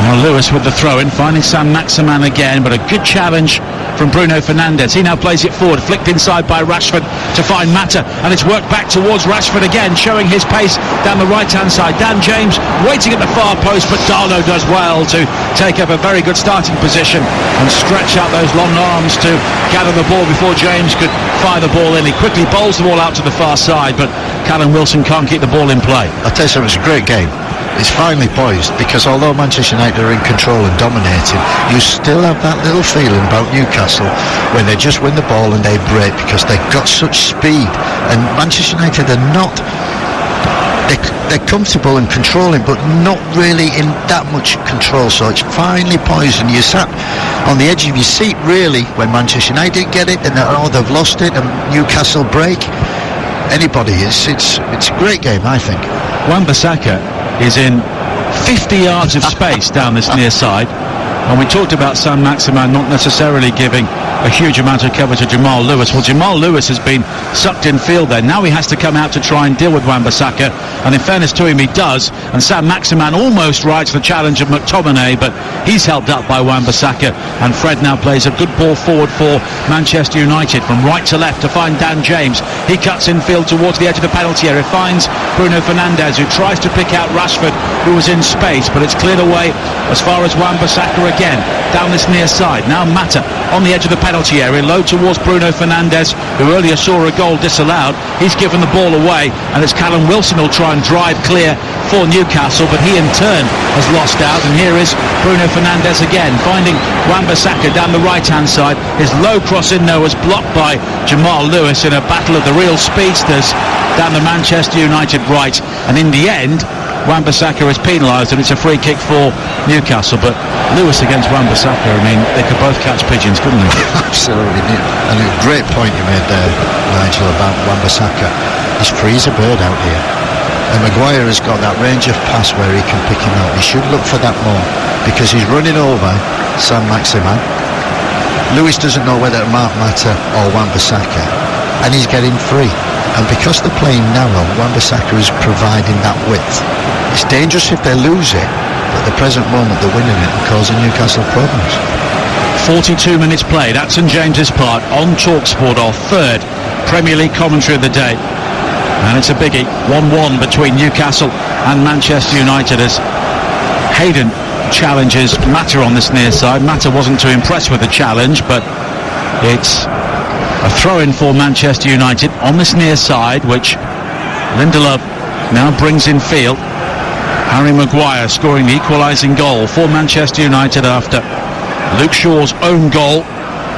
A: Now Lewis with the throw-in, finding Sam Maximan again, but a good challenge from Bruno Fernandes. He now plays it forward, flicked inside by Rashford to find Mata, and it's worked back towards Rashford again, showing his pace down the right-hand side. Dan James waiting at the far post, but Darlow does well to take up a very good starting position and stretch out those long arms to gather the ball before James could fire the ball in. He quickly bowls the ball out to the far side, but Callum Wilson can't keep the ball in play.
B: I'll tell you something, it's a great game. It's finely poised, because although Manchester United are in control and dominating, you still have that little feeling about Newcastle when they just win the ball and they break, because they've got such speed. And Manchester United are not, they're comfortable and controlling, but not really in that much control. So it's finely poised, and you sat on the edge of your seat really when Manchester United get it and they've lost it and Newcastle break. Anybody, it's a great game, I think.
A: Wan-Bissaka is in 50 yards of space down this near side, and we talked about Sam Maximan not necessarily giving a huge amount of cover to Jamal Lewis. Well, Jamal Lewis has been sucked in field there. Now he has to come out to try and deal with Wan-Bissaka, and in fairness to him, he does. And Sam Maximan almost rides the challenge of McTominay, but he's helped up by Wan-Bissaka, and Fred now plays a good ball forward for Manchester United from right to left to find Dan James. He cuts in field towards the edge of the penalty area, finds Bruno Fernandes, who tries to pick out Rashford, who was in space, but it's cleared away as far as Wan-Bissaka again down this near side. Now Mata on the edge of the penalty area, low towards Bruno Fernandes, who earlier saw a goal disallowed. He's given the ball away, and it's Callum Wilson who'll try and drive clear for Newcastle, but he in turn has lost out. And here is Bruno Fernandes again, finding Wan-Bissaka down the right hand side. His low cross in there was blocked by Jamal Lewis in a battle of the real speedsters down the Manchester United right, and in the end Wan-Bissaka is penalised, and it's a free kick for Newcastle. But Lewis against Wan-Bissaka, I mean, they could both catch pigeons, couldn't they?
B: Absolutely. And a great point you made there, Nigel, about Wan-Bissaka. He's free as a bird out here, and Maguire has got that range of pass where he can pick him out. He should look for that more, because he's running over Sam Maximan. Lewis doesn't know whether to mark Mata or Wan-Bissaka, and he's getting free. And because they're playing narrow, Wan-Bissaka is providing that width. It's dangerous if they lose it, but at the present moment they're winning it and causing Newcastle problems.
A: 42 minutes played at St James's Park on TalkSport, our third Premier League commentary of the day. And it's a biggie, 1-1 between Newcastle and Manchester United as Hayden challenges Mata on this near side. Mata wasn't too impressed with the challenge, but it's a throw-in for Manchester United on this near side, which Lindelof now brings in field. Harry Maguire scoring the equalising goal for Manchester United after Luke Shaw's own goal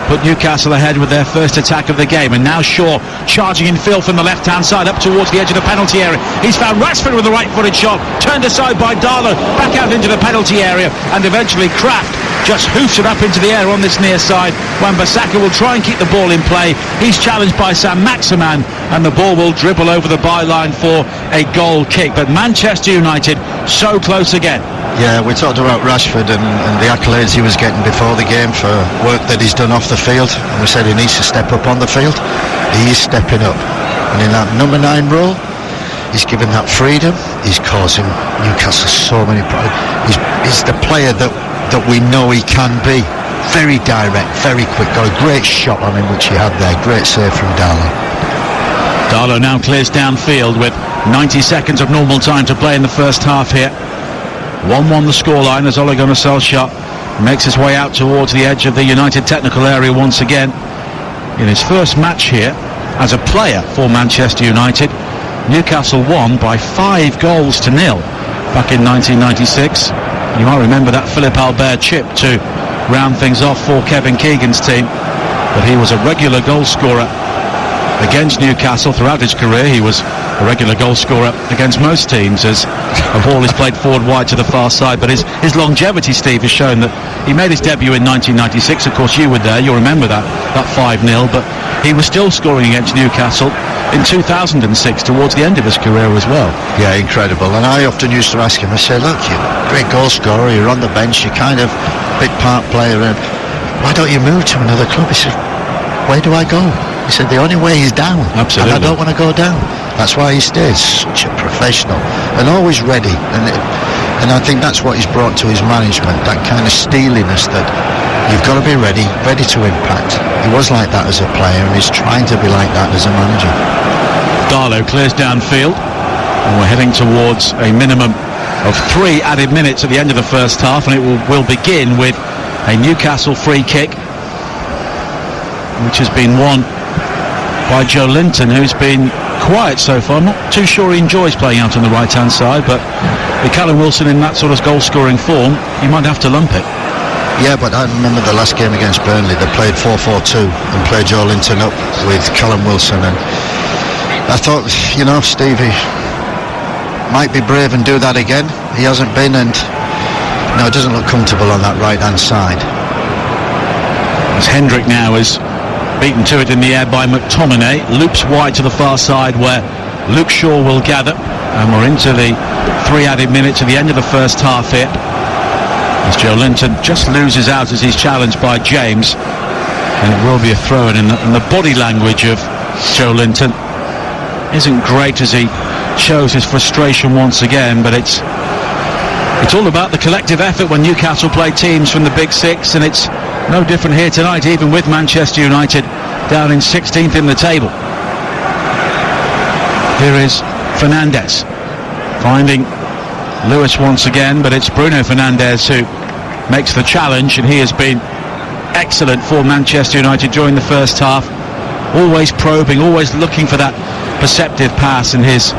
A: put Newcastle ahead with their first attack of the game. And now Shaw charging in field from the left-hand side up towards the edge of the penalty area. He's found Rashford with a right-footed shot, turned aside by Darlow, back out into the penalty area, and eventually Kraft just hoofs it up into the air on this near side. Wan-Bissaka will try and keep the ball in play. He's challenged by Sam Maximan, and the ball will dribble over the byline for a goal kick. But Manchester United so close again.
B: Yeah, we talked about Rashford and the accolades he was getting before the game for work that he's done off the field, and we said he needs to step up on the field. He is stepping up, and in that number 9 role he's given that freedom. He's causing Newcastle so many problems. He's the player that we know he can be. Very direct, very quick, got a great shot on him which he had there. Great save from Darlow.
A: Darlow now clears downfield with 90 seconds of normal time to play in the first half here. 1-1 the scoreline as Ole Gunnar Solskjaer makes his way out towards the edge of the United technical area once again. In his first match here as a player for Manchester United, Newcastle won by 5 goals to 0 back in 1996. You might remember that Philippe Albert chip to round things off for Kevin Keegan's team, but he was a regular goal scorer against Newcastle throughout his career. He was a regular goal scorer against most teams as a ball is played forward wide to the far side. But his longevity, Steve, has shown that he made his debut in 1996. Of course, you were there, you'll remember that 5-0, but he was still scoring against Newcastle in 2006 towards the end of his career as well.
B: Yeah, incredible. And I often used to ask him, I say, look, you're a great goal scorer, you're on the bench, you're kind of big part player, and why don't you move to another club? He said, where do I go? He said, the only way is down.
A: Absolutely.
B: And I don't want to go down. That's why he stays such a professional and always ready. And I think that's what he's brought to his management, that kind of steeliness that you've got to be ready to impact. He was like that as a player, and he's trying to be like that as a manager.
A: Darlow clears downfield, and we're heading towards a minimum of 3 added minutes at the end of the first half, and it will begin with a Newcastle free kick, which has been won by Joe Linton, who's been quiet so far. I'm not too sure he enjoys playing out on the right hand side, but with Callum Wilson in that sort of goal scoring form, you might have to lump it.
B: Yeah, but I remember the last game against Burnley, they played 4-4-2 and played Joe Linton up with Callum Wilson, and I thought, Stevie might be brave and do that again. He hasn't been, and it doesn't look comfortable on that right hand side.
A: As Hendrick now is beaten to it in the air by McTominay, loops wide to the far side where Luke Shaw will gather, and we're into the 3 added minutes at the end of the first half here, as Joe Linton just loses out as he's challenged by James. And it will be a throw-in, and the body language of Joe Linton isn't great as he shows his frustration once again, but it's all about the collective effort when Newcastle play teams from the Big Six, and it's no different here tonight, even with Manchester United down in 16th in the table. Here is Fernandes finding Lewis once again, but it's Bruno Fernandes who makes the challenge, and he has been excellent for Manchester United during the first half, always probing, always looking for that perceptive pass, and his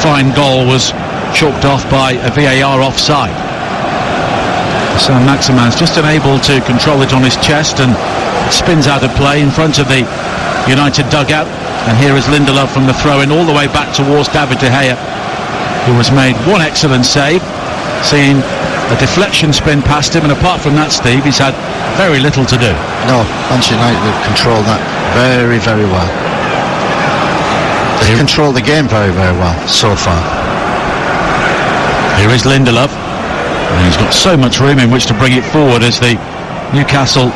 A: fine goal was chalked off by a VAR offside. Sam Maximan's just unable to control it on his chest and spins out of play in front of the United dugout, and here is Lindelof from the throw-in all the way back towards David De Gea, who has made one excellent save, seeing a deflection spin past him, and apart from that, Steve, he's had very little to do.
B: No, Manchester United have controlled that very, very well. They've controlled the game very, very well so far.
A: Here is Lindelof, and he's got so much room in which to bring it forward as the Newcastle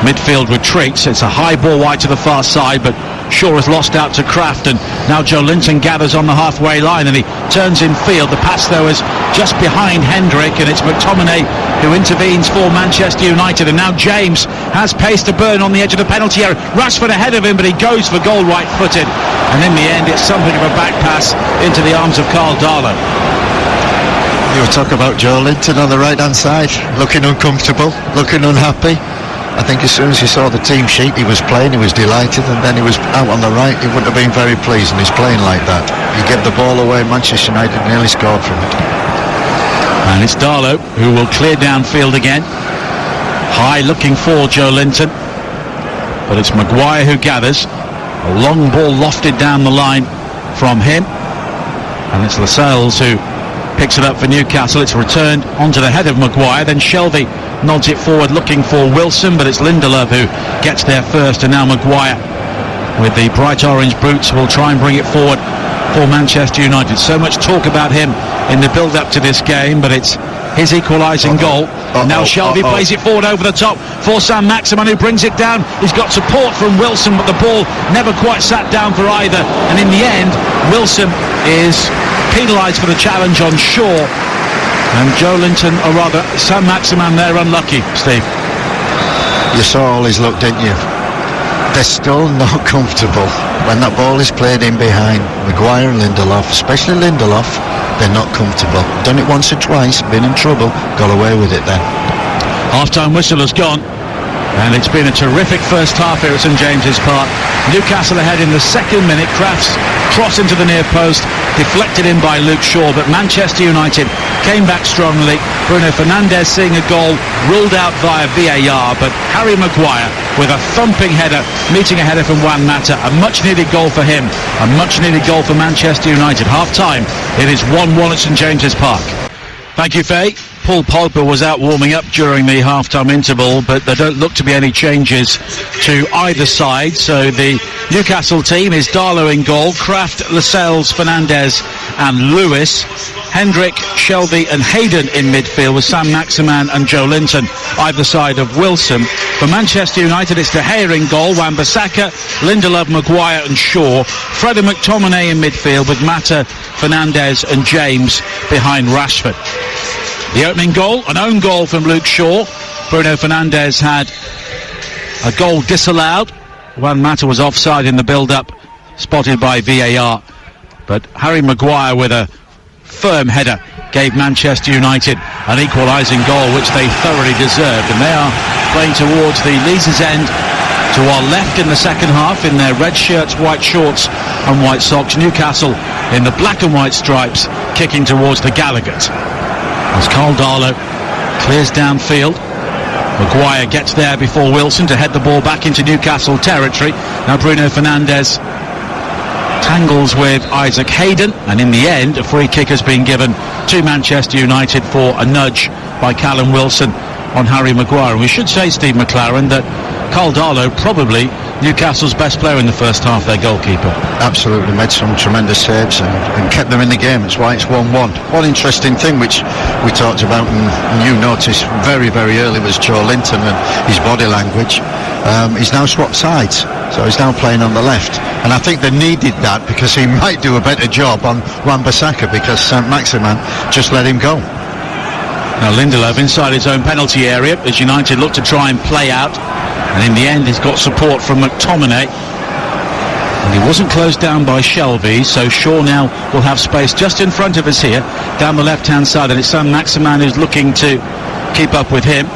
A: midfield retreats. It's a high ball wide to the far side, but Shaw has lost out to Kraft, and now Joe Linton gathers on the halfway line, and he turns in field. The pass though is just behind Hendrick, and it's McTominay who intervenes for Manchester United, and now James has pace to burn on the edge of the penalty area. Rashford ahead of him, but he goes for goal right-footed, and in the end it's something of a back pass into the arms of Carl Darlow.
B: You were talking about Joe Linton on the right-hand side, looking uncomfortable, looking unhappy. I think as soon as he saw the team sheet, he was playing, he was delighted, and then he was out on the right. He wouldn't have been very pleased, and he's playing like that. He gave the ball away, Manchester United nearly scored from it.
A: And it's Darlow who will clear downfield again. High looking for Joe Linton, but it's Maguire who gathers. A long ball lofted down the line from him, and it's Lascelles who picks it up for Newcastle. It's returned onto the head of Maguire, then Shelvey nods it forward looking for Wilson, but it's Lindelof who gets there first, and now Maguire with the bright orange boots will try and bring it forward for Manchester United. So much talk about him in the build-up to this game, but it's his equalising goal. Now Shelvey plays it forward over the top for Sam Maximan, who brings it down. He's got support from Wilson, but the ball never quite sat down for either, and in the end Wilson is penalised for the challenge on Shaw, and Joe Linton, or rather Sam Maximan, they're unlucky, Steve.
B: You saw all his look, didn't you? They're still not comfortable when that ball is played in behind Maguire and Lindelof, especially Lindelof. They're not comfortable. Done it once or twice, been in trouble, got away with it then.
A: Half-time whistle has gone, and it's been a terrific first half here at St James's Park. Newcastle ahead in the second minute. Kraft's cross into the near post, deflected in by Luke Shaw, but Manchester United came back strongly. Bruno Fernandes seeing a goal ruled out via VAR, but Harry Maguire with a thumping header, meeting a header from Juan Mata. A much-needed goal for him, a much-needed goal for Manchester United. Half-time, it is 1-1 at St James's Park. Thank you, Faye. Paul Pogba was out warming up during the half-time interval, but there don't look to be any changes to either side. So the Newcastle team is Darlow in goal, Kraft, Lascelles, Fernandes and Lewis. Hendrick, Shelvey and Hayden in midfield, with Sam Maximan and Joe Linton either side of Wilson. For Manchester United, it's De Gea in goal, Wan-Bissaka, Lindelof, Maguire and Shaw. Fred and McTominay in midfield, with Mata, Fernandes and James behind Rashford. The opening goal, an own goal from Luke Shaw. Bruno Fernandes had a goal disallowed. Juan Mata was offside in the build-up, spotted by VAR. But Harry Maguire with a firm header gave Manchester United an equalising goal, which they thoroughly deserved. And they are playing towards the Leazes end to our left in the second half in their red shirts, white shorts and white socks. Newcastle in the black and white stripes, kicking towards the Gallagher's. As Carl Darlow clears downfield, Maguire gets there before Wilson to head the ball back into Newcastle territory. Now Bruno Fernandes tangles with Isaac Hayden, and in the end a free kick has been given to Manchester United for a nudge by Callum Wilson on Harry Maguire. And we should say, Steve McLaren, that Carl Darlow probably Newcastle's best player in the first half, their goalkeeper.
B: Absolutely, made some tremendous saves and kept them in the game. That's why it's 1-1. One interesting thing which we talked about and you noticed very, very early was Joe Linton and his body language. He's now swapped sides, so he's now playing on the left. And I think they needed that because he might do a better job on Wan-Bissaka because Saint-Maximin just let him go.
A: Now Lindelof inside his own penalty area as United look to try and play out, and in the end he's got support from McTominay, and he wasn't closed down by Shelvey, so Shaw now will have space just in front of us here down the left hand side, and it's Saint-Maximin who's looking to keep up with him.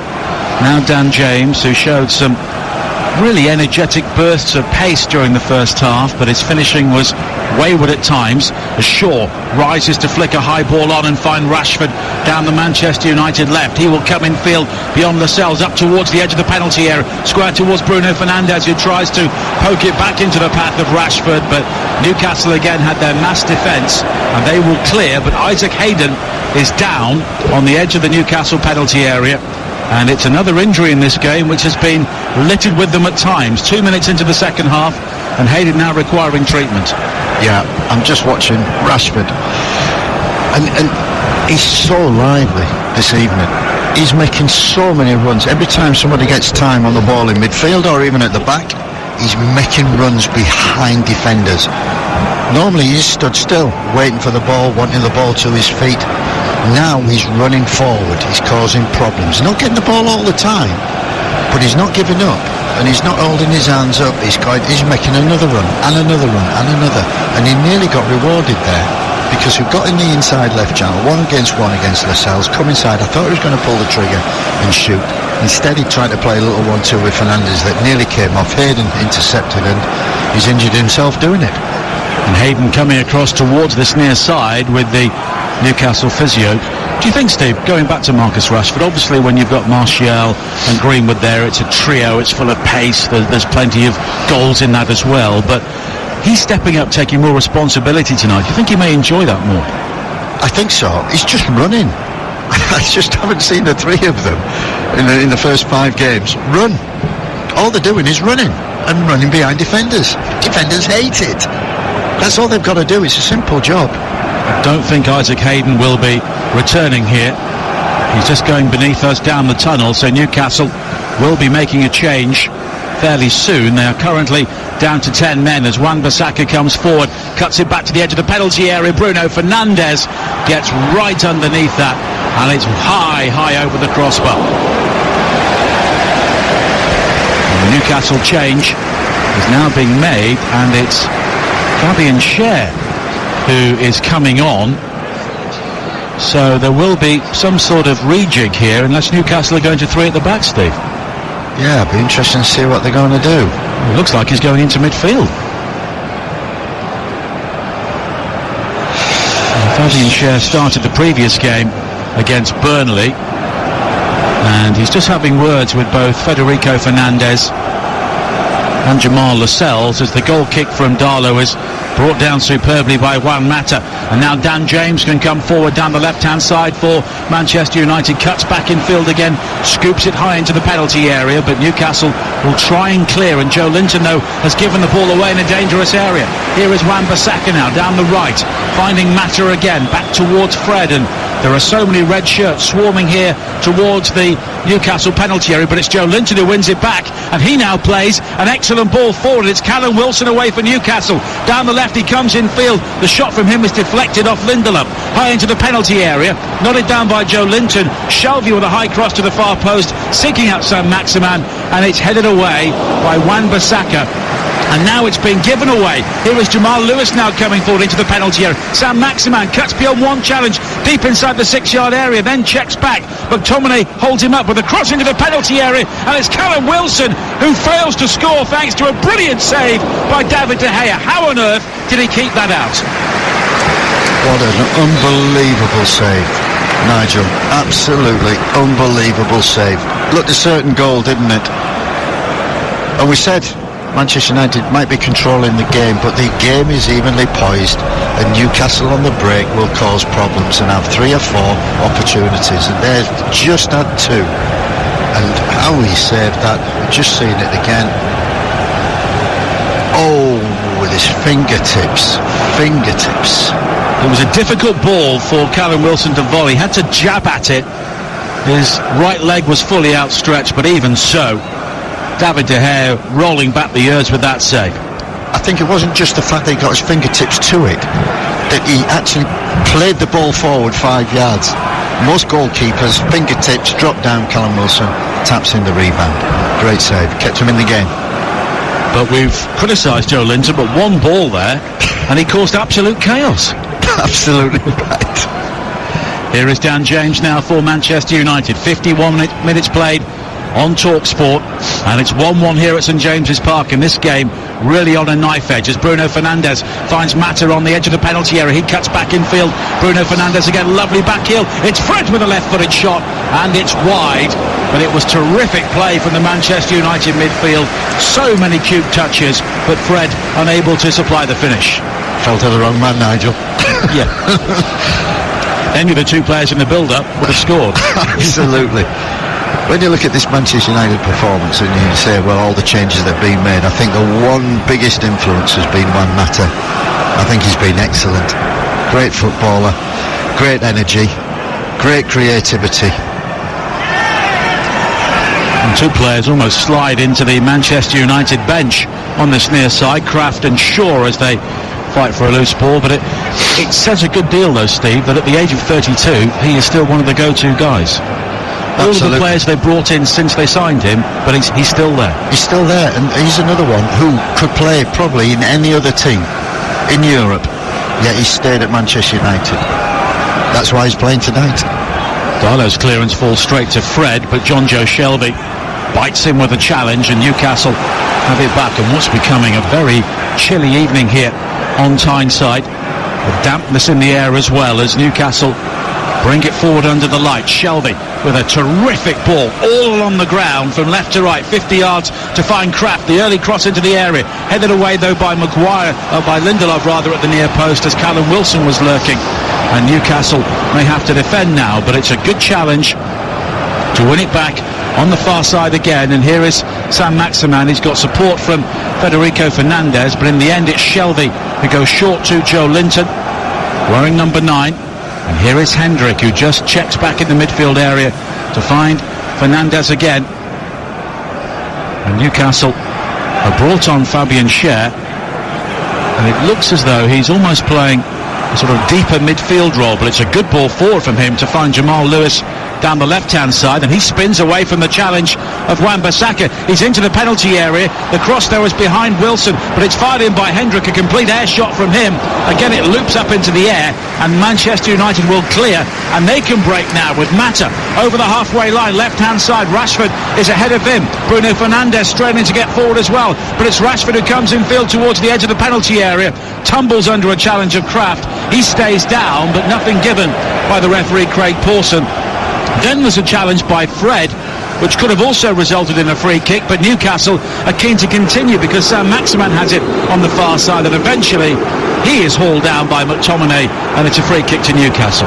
A: Now Dan James, who showed some really energetic bursts of pace during the first half, but his finishing was wayward at times as Shaw rises to flick a high ball on and find Rashford down the Manchester United left. He will come in field beyond Lascelles up towards the edge of the penalty area, square towards Bruno Fernandes, who tries to poke it back into the path of Rashford, but Newcastle again had their mass defence and they will clear, but Isaac Hayden is down on the edge of the Newcastle penalty area. And it's another injury in this game which has been littered with them at times. 2 minutes into the second half and Hayden now requiring treatment.
B: Yeah, I'm just watching Rashford and he's so lively this evening. He's making so many runs. Every time somebody gets time on the ball in midfield or even at the back, he's making runs behind defenders. Normally he's stood still waiting for the ball, wanting the ball to his feet. Now he's running forward, he's causing problems. He's not getting the ball all the time, but he's not giving up, and he's not holding his hands up. He's making another run, and another run, and another, and he nearly got rewarded there, because we got in the inside left channel, one against Lascelles, come inside. I thought he was going to pull the trigger and shoot. Instead he tried to play a little 1-2 with Fernandes that nearly came off. Hayden intercepted, and he's injured himself doing it.
A: And Hayden coming across towards this near side with the Newcastle physio. Do you think, Steve, going back to Marcus Rashford, obviously when you've got Martial and Greenwood there, it's a trio, it's full of pace, there's plenty of goals in that as well, but he's stepping up, taking more responsibility tonight. Do you think he may enjoy that more?
B: I think so. He's just running. I just haven't seen the three of them in the first 5 games run. All they're doing is running and running behind defenders. Defenders hate it. That's all they've got to do. It's a simple job.
A: I don't think Isaac Hayden will be returning here. He's just going beneath us down the tunnel, so Newcastle will be making a change fairly soon. They are currently down to 10 men as Wan-Bissaka comes forward, cuts it back to the edge of the penalty area. Bruno Fernandes gets right underneath that, and it's high over the crossbar. And the Newcastle change is now being made, and it's Fabian Schär who is coming on, so there will be some sort of rejig here unless Newcastle are going to 3 at the back, Steve.
B: Yeah, it'll be interesting to see what they're going to do.
A: It looks like he's going into midfield. Fabian Schär started the previous game against Burnley, and he's just having words with both Federico Fernandes and Jamal Lascelles as the goal kick from Darlow is brought down superbly by Juan Mata. And now Dan James can come forward down the left-hand side for Manchester United, cuts back in field again, scoops it high into the penalty area, but Newcastle will try and clear, and Joe Linton, though, has given the ball away in a dangerous area. Here is Wan-Bissaka now, down the right, finding Mata again, back towards Fred, and there are so many red shirts swarming here towards the Newcastle penalty area, but it's Joe Linton who wins it back, and he now plays an excellent ball forward. It's Callum Wilson away for Newcastle. Down the left he comes in field. The shot from him is deflected off Lindelof, high into the penalty area, nodded down by Joe Linton. Shelvey with a high cross to the far post, seeking out Saint-Maximin, and it's headed away by Wan-Bissaka. And now it's been given away. Here is Jamal Lewis now coming forward into the penalty area. Saint-Maximin cuts beyond one challenge, deep inside the 6-yard area, then checks back. McTominay holds him up with a cross into the penalty area, and it's Callum Wilson who fails to score thanks to a brilliant save by David De Gea. How on earth did he keep that out?
B: What an unbelievable save, Nigel. Absolutely unbelievable save. Looked a certain goal, didn't it? And we said Manchester United might be controlling the game, but the game is evenly poised, and Newcastle on the break will cause problems and have 3 or 4 opportunities, and they've just had 2. And how he saved that, we've just seen it again. Oh, with his fingertips.
A: It was a difficult ball for Callum Wilson to volley. Had to jab at it. His right leg was fully outstretched, but even so, David De Gea rolling back the years with that save.
B: I think it wasn't just the fact that he got his fingertips to it, that he actually played the ball forward 5 yards. Most goalkeepers, fingertips, drop down. Callum Wilson taps in the rebound. Great save, kept him in the game.
A: But we've criticised Joe Linton, but one ball there, and he caused absolute chaos.
B: Absolutely right.
A: Here is Dan James now for Manchester United. 51 minutes played on TalkSport, and it's 1-1 here at St James's Park, and this game really on a knife edge as Bruno Fernandes finds Mata on the edge of the penalty area. He cuts back infield. Bruno Fernandes again, lovely back heel. It's Fred with a left-footed shot, and it's wide, but it was terrific play from the Manchester United midfield. So many cute touches, but Fred unable to supply the finish.
B: Fell to the wrong man, Nigel.
A: Yeah. Any of the two players in the build-up would have scored.
B: Absolutely. When you look at this Manchester United performance and you say, well, all the changes that have been made, I think the one biggest influence has been Juan Mata. I think he's been excellent. Great footballer, great energy, great creativity.
A: And two players almost slide into the Manchester United bench on this near side, Kraft and Shaw, as they fight for a loose ball. But it says a good deal, though, Steve, that at the age of 32, he is still one of the go-to guys. All of the players they brought in since they signed him, but he's still there. He's still there, and he's another one who could play probably in any other team in Europe, yet he stayed at Manchester United. That's why he's playing tonight. Darlow's clearance falls straight to Fred, but John Joe Shelby bites in with a challenge, and Newcastle have it back. And what's becoming a very chilly evening here on Tyneside, with dampness in the air as well, as Newcastle bring it forward under the light. Shelby with a terrific ball all along the ground from left to right, 50 yards to find Kraft. The early cross into the area, headed away though by by Lindelof rather, at the near post as Callum Wilson was lurking. And Newcastle may have to defend now, but it's a good challenge to win it back on the far side again. And here is Sam Maximan. He's got support from Federico Fernandez, but in the end it's Shelby who goes short to Joe Linton, wearing number 9. And here is Hendrick, who just checks back in the midfield area to find Fernandez again. And Newcastle have brought on Fabian Schär, and it looks as though he's almost playing a sort of deeper midfield role, but it's a good ball forward from him to find Jamal Lewis down the left-hand side, and he spins away from the challenge of Wan-Bissaka. He's into the penalty area. The cross there was behind Wilson, but it's fired in by Hendrick, a complete air shot from him. Again, it loops up into the air, and Manchester United will clear, and they can break now with Mata over the halfway line, left-hand side. Rashford is ahead of him. Bruno Fernandes straining to get forward as well, but it's Rashford who comes in field towards the edge of the penalty area, tumbles under a challenge of Kraft. He stays down, but nothing given by the referee, Craig Pawson. Then there's a challenge by Fred, which could have also resulted in a free kick, but Newcastle are keen to continue because Sam Maximan has it on the far side, and eventually he is hauled down by McTominay, and it's a free kick to Newcastle.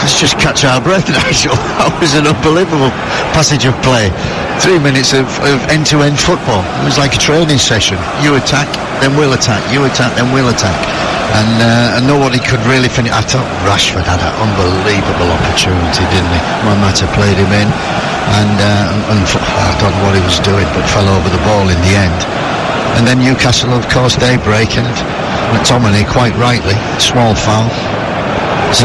A: Let's just catch our breath, Nigel. That was an unbelievable passage of play. 3 minutes of end-to-end football. It was like a training session. You attack, then we'll attack. You attack, then we'll attack. And nobody could really finish. I thought Rashford had an unbelievable opportunity, didn't he? Mata played him in, and I don't know what he was doing, but fell over the ball in the end. And then Newcastle, of course, they break, and McTominay, quite rightly, small foul.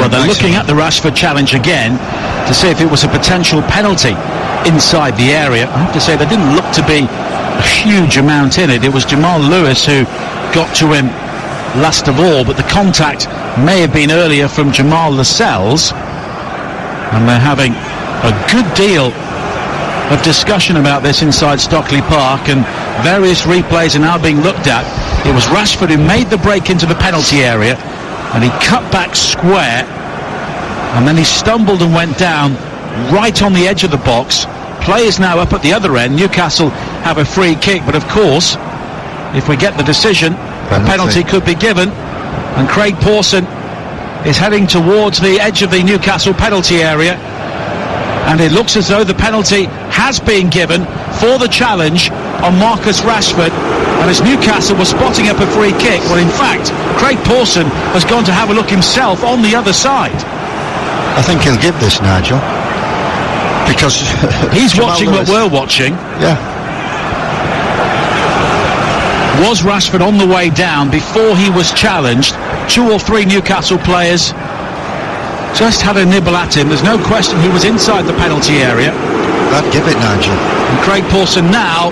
A: Well, they're looking at the Rashford challenge again to see if it was a potential penalty inside the area. I have to say, there didn't look to be a huge amount in it. It was Jamal Lewis who got to him last of all, but the contact may have been earlier from Jamal Lascelles, and they're having a good deal of discussion about this inside Stockley Park, and various replays are now being looked at. It was Rashford who made the break into the penalty area, and he cut back square, and then he stumbled and went down right on the edge of the box. Play is now up at the other end. Newcastle have a free kick, but of course, if we get the decision, a penalty could be given, and Craig Pawson is heading towards the edge of the Newcastle penalty area, and it looks as though the penalty has been given for the challenge on Marcus Rashford. And as Newcastle was spotting up a free kick, well, in fact, Craig Pawson has gone to have a look himself on the other side. I think he'll give this, Nigel, because he's watching what we're watching. Yeah. Was Rashford on the way down before he was challenged? 2 or 3 Newcastle players just had a nibble at him. There's no question he was inside the penalty area.
B: I'd give it, Nigel.
A: And Craig Pawson now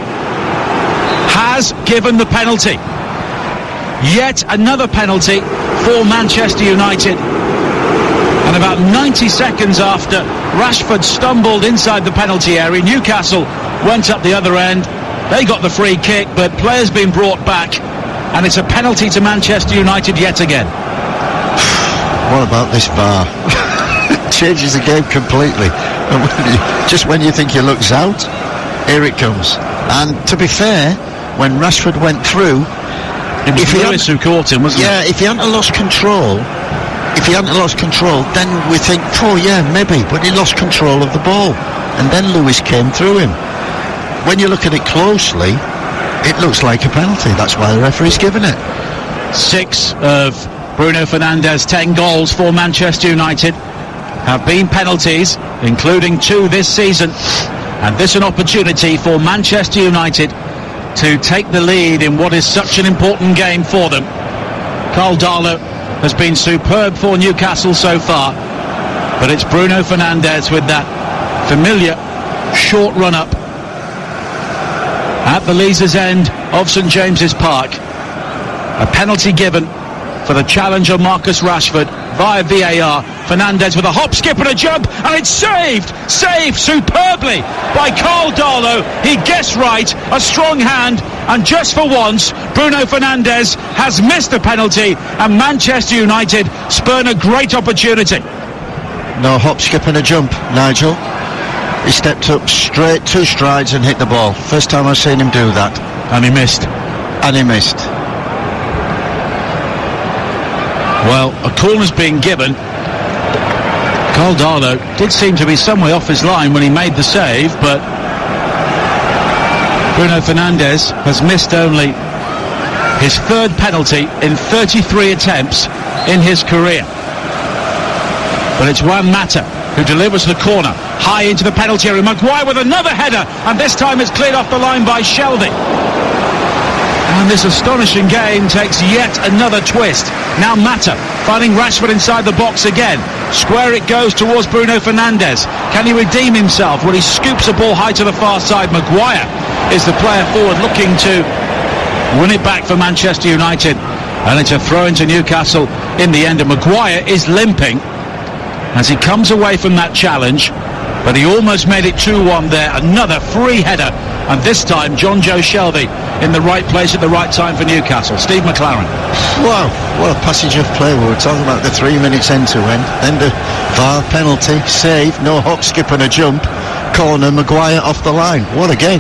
A: has given the penalty. Yet another penalty for Manchester United. And about 90 seconds after Rashford stumbled inside the penalty area, Newcastle went up the other end. They got the free kick, but players been brought back, and it's a penalty to Manchester United yet again.
B: What about this VAR? Changes the game completely. Just when you think he looks out, here it comes. And to be fair, when Rashford went through,
A: it was Lewis who caught him, wasn't it?
B: Yeah, if he hadn't lost control, then we think, oh yeah, maybe, but he lost control of the ball, and then Lewis came through him. When you look at it closely, it looks like a penalty. That's why the referee's given it.
A: 6 of Bruno Fernandes' 10 goals for Manchester United have been penalties, including 2 this season, and this an opportunity for Manchester United to take the lead in what is such an important game for them. Karl Darlow has been superb for Newcastle so far, but it's Bruno Fernandes with that familiar short run-up at the Leazes end of St James's Park. A penalty given for the challenge of Marcus Rashford via VAR. Fernandes with a hop, skip and a jump, and it's saved superbly by Karl Darlow. He gets right, a strong hand, and just for once Bruno Fernandes has missed a penalty, and Manchester United spurn a great opportunity.
B: No hop, skip and a jump, Nigel. He stepped up straight, 2 strides and hit the ball. First time I've seen him do that.
A: And he missed. Well, a corner's been given. Karl Darlow did seem to be some way off his line when he made the save, but Bruno Fernandes has missed only his 3rd penalty in 33 attempts in his career. But it's Juan Mata who delivers the corner high into the penalty area. Maguire with another header, and this time it's cleared off the line by Shelvey. And this astonishing game takes yet another twist. Now Mata finding Rashford inside the box again. Square it goes towards Bruno Fernandes. Can he redeem himself? Well, he scoops the ball high to the far side. Maguire is the player forward looking to win it back for Manchester United. And it's a throw into Newcastle in the end. And Maguire is limping as he comes away from that challenge. But he almost made it 2-1 there. Another free header. And this time, John Joe Shelvey in the right place at the right time for Newcastle. Steve McLaren.
B: Wow, what a passage of play. We were talking about the 3 minutes end to end. Then the VAR penalty, save, no hop, skip and a jump. Corner, Maguire off the line. What a game.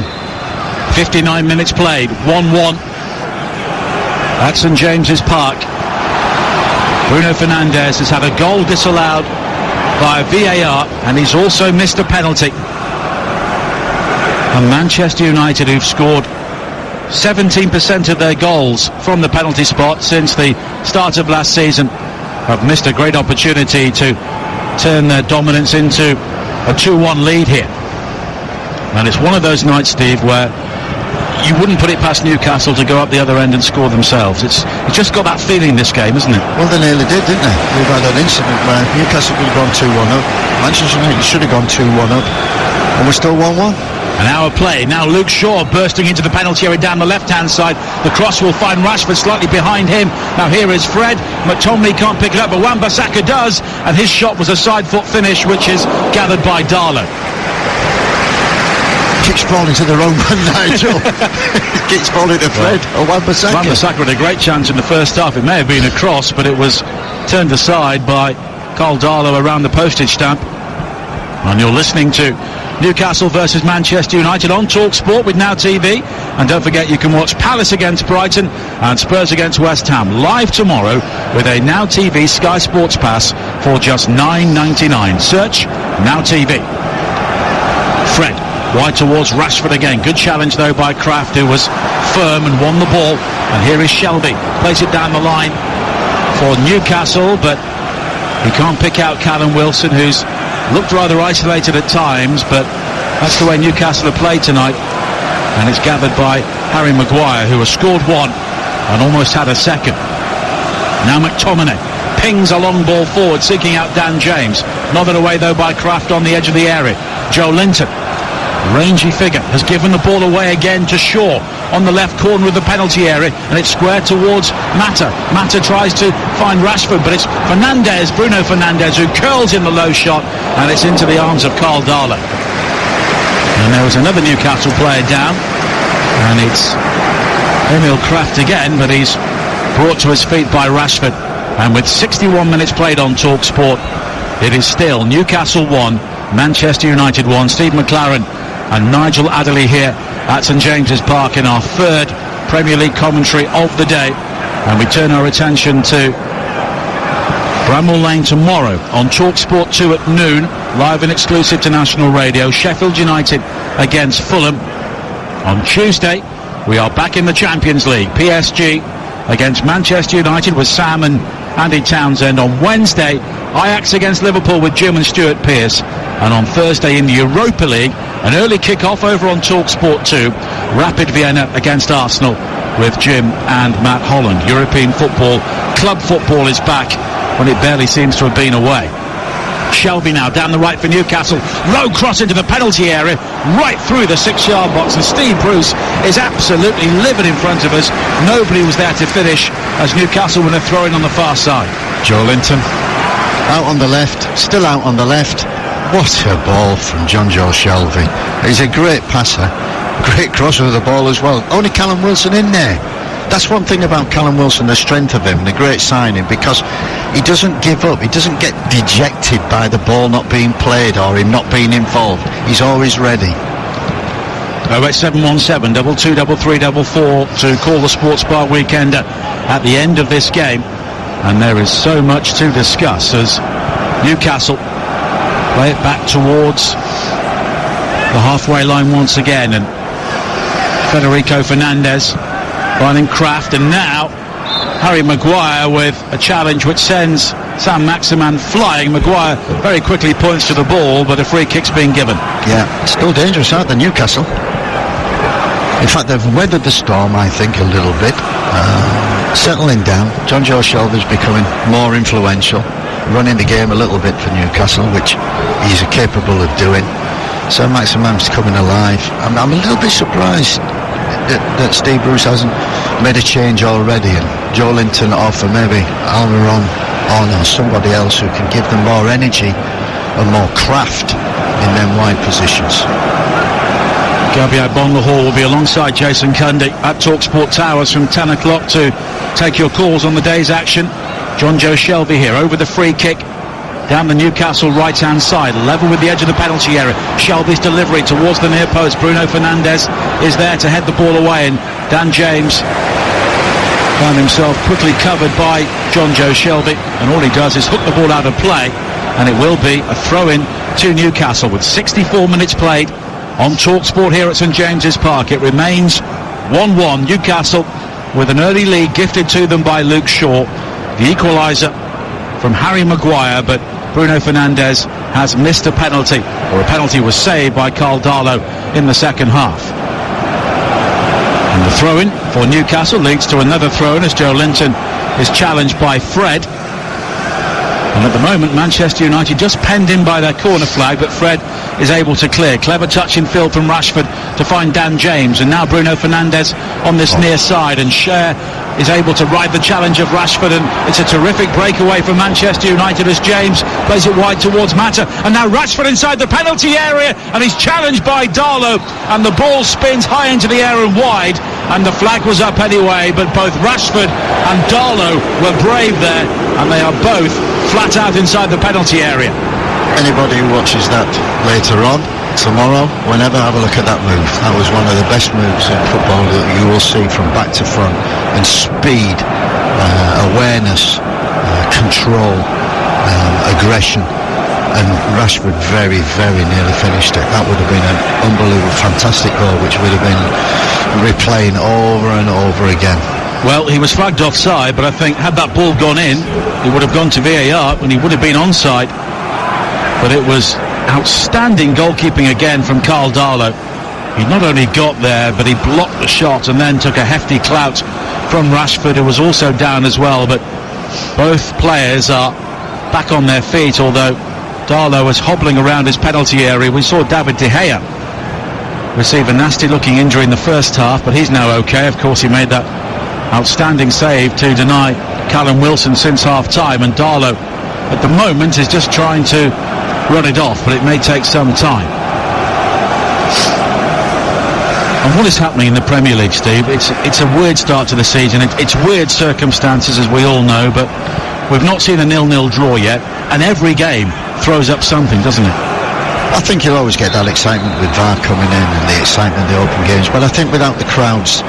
A: 59 minutes played, 1-1 at St James's Park. Bruno Fernandes has had a goal disallowed via VAR, and he's also missed a penalty. And Manchester United, who've scored 17% of their goals from the penalty spot since the start of last season, have missed a great opportunity to turn their dominance into a 2-1 lead here. And it's one of those nights, Steve, where you wouldn't put it past Newcastle to go up the other end and score themselves. It's just got that feeling, this game, isn't it?
B: Well, they nearly did, didn't they? We've had an incident where Newcastle could have gone 2-1 up. Manchester United should have gone 2-1 up. And we're still 1-1.
A: An hour play. Now Luke Shaw bursting into the penalty area down the left-hand side. The cross will find Rashford slightly behind him. Now here is Fred. McTominay can't pick it up, but Wan-Bissaka does. And his shot was a side foot finish, which is gathered by Darlow.
B: Keeps falling to the wrong one, Nigel. Keeps falling to Fred or Wan-Bissaka.
A: Wan-Bissaka had a great chance in the first half. It may have been a cross, but it was turned aside by Karl Darlow around the postage stamp. And you're listening to Newcastle versus Manchester United on TalkSport with Now TV. And don't forget, you can watch Palace against Brighton and Spurs against West Ham live tomorrow with a Now TV Sky Sports Pass for just $9.99. Search Now TV. Fred wide towards Rashford again. Good challenge though by Kraft, who was firm and won the ball. And here is Shelvey. Plays it down the line for Newcastle, but he can't pick out Callum Wilson, who's looked rather isolated at times, but that's the way Newcastle have played tonight. and it's gathered by Harry Maguire, who has scored one and almost had a second. Now McTominay pings a long ball forward, seeking out Dan James. Nodded away though by Kraft on the edge of the area. Joe Linton, rangy figure, has given the ball away again to Shaw on the left corner of the penalty area, and it's squared towards Mata. Mata tries to find Rashford, but it's Bruno Fernandes, who curls in the low shot, and it's into the arms of Karl Darlow. And there was another Newcastle player down, and it's Emil Kraft again, but he's brought to his feet by Rashford. And with 61 minutes played on TalkSport, it is still Newcastle 1, Manchester United 1. Steve McLaren and Nigel Adderley here at St James's Park in our third Premier League commentary of the day. And we turn our attention to Bramall Lane tomorrow on TalkSport 2 at noon, live and exclusive to National Radio. Sheffield United against Fulham. On Tuesday, we are back in the Champions League. PSG against Manchester United with Sam and Andy Townsend. On Wednesday, Ajax against Liverpool with Jim and Stuart Pearce. And on Thursday in the Europa League, an early kick-off over on TalkSport 2, Rapid Vienna against Arsenal with Jim and Matt Holland. European football, club football is back when it barely seems to have been away. Shelby now down the right for Newcastle, low cross into the penalty area, right through the 6-yard box, and Steve Bruce is absolutely livid in front of us. Nobody was there to finish as Newcastle were throwing on the far side.
B: Joe Linton out on the left, still out on the left. What a ball from John Joe Shelby. He's a great passer, great crosser of the ball as well. Only Callum Wilson in there. That's one thing about Callum Wilson, the strength of him, the great signing, because he doesn't give up. He doesn't get dejected by the ball not being played or him not being involved. He's always ready.
A: 08717 223344 to call the Sports Bar Weekender at the end of this game. And there is so much to discuss as Newcastle play it back towards the halfway line once again, and Federico Fernandez finding Kraft, and now Harry Maguire with a challenge which sends Sam Maximan flying. Maguire very quickly points to the ball, but a free kick's being given.
B: Yeah, still dangerous out there, Newcastle. In fact, they've weathered the storm, I think, a little bit. Settling down. John Joe Shelby's becoming more influential, running the game a little bit for Newcastle, which he's capable of doing. So Maximan's coming alive. I'm a little bit surprised that Steve Bruce hasn't made a change already, and Joe Linton off, or maybe Almiron on, or somebody else who can give them more energy and more craft in them wide positions.
A: Gabriel Bonlahor will be alongside Jason Cundy at TalkSport Towers from 10 o'clock to take your calls on the day's action. John Joe Shelby here over the free kick down the Newcastle right-hand side, level with the edge of the penalty area. Shelby's delivery towards the near post. Bruno Fernandes is there to head the ball away, and Dan James found himself quickly covered by John Joe Shelby, and all he does is hook the ball out of play, and it will be a throw-in to Newcastle with 64 minutes played on TalkSport here at St James's Park. It remains 1-1. Newcastle with an early lead gifted to them by Luke Shaw, the equaliser from Harry Maguire, but Bruno Fernandes has missed a penalty, or a penalty was saved by Karl Darlow in the second half. And the throw-in for Newcastle leads to another throw-in as Joe Linton is challenged by Fred. And at the moment, Manchester United just penned in by their corner flag, but Fred is able to clear. Clever touch in field from Rashford to find Dan James, and now Bruno Fernandes on this near side, and Cher is able to ride the challenge of Rashford, and it's a terrific breakaway for Manchester United as James plays it wide towards Mata, and now Rashford inside the penalty area, and he's challenged by Darlow, and the ball spins high into the air and wide, and the flag was up anyway, but both Rashford and Darlow were brave there, and they are both flat out inside the penalty area.
B: Anybody who watches that later on, tomorrow, whenever, have a look at that move. That was one of the best moves in football that you will see, from back to front, and speed, awareness, control, aggression, and Rashford very, very nearly finished it. That would have been an unbelievable, fantastic goal, which would have been replaying over and over again.
A: Well, he was flagged offside, but I think had that ball gone in, it would have gone to VAR and he would have been onside. But it was outstanding goalkeeping again from Karl Darlow. He not only got there, but he blocked the shot and then took a hefty clout from Rashford, who was also down as well. But both players are back on their feet, although Darlow was hobbling around his penalty area. We saw David De Gea receive a nasty-looking injury in the first half, but he's now okay. Of course, he made that outstanding save to deny Callum Wilson since half-time, and Darlow, at the moment, is just trying to run it off, but it may take some time. And what is happening in the Premier League, Steve? It's a weird start to the season. It's weird circumstances, as we all know, but we've not seen a 0-0 draw yet, and every game throws up something, doesn't it?
B: I think you'll always get that excitement with VAR coming in and the excitement of the open games, but I think without the crowds,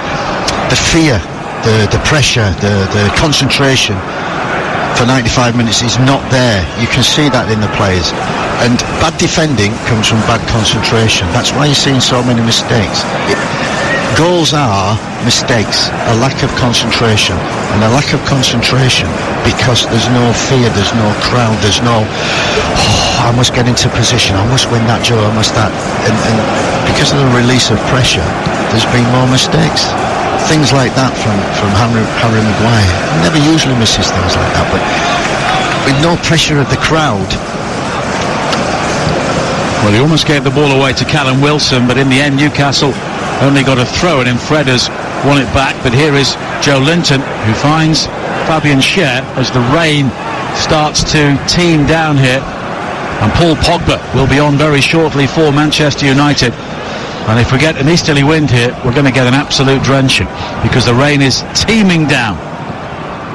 B: the fear, the pressure, the concentration for 95 minutes is not there. You can see that in the players, and bad defending comes from bad concentration. That's why you're seeing so many mistakes. Goals are mistakes, a lack of concentration, and a lack of concentration because there's no fear, there's no crowd, there's no I must get into position, I must win that duel, I must that, and because of the release of pressure, there's been more mistakes. Things like that from Harry Maguire. He never usually misses things like that, but with no pressure of the crowd.
A: Well, he almost gave the ball away to Callum Wilson, but in the end Newcastle only got a throw, and then Fred has won it back. But here is Joe Linton, who finds Fabian Schär as the rain starts to teem down here, and Paul Pogba will be on very shortly for Manchester United. And if we get an easterly wind here, we're going to get an absolute drenching, because the rain is teeming down.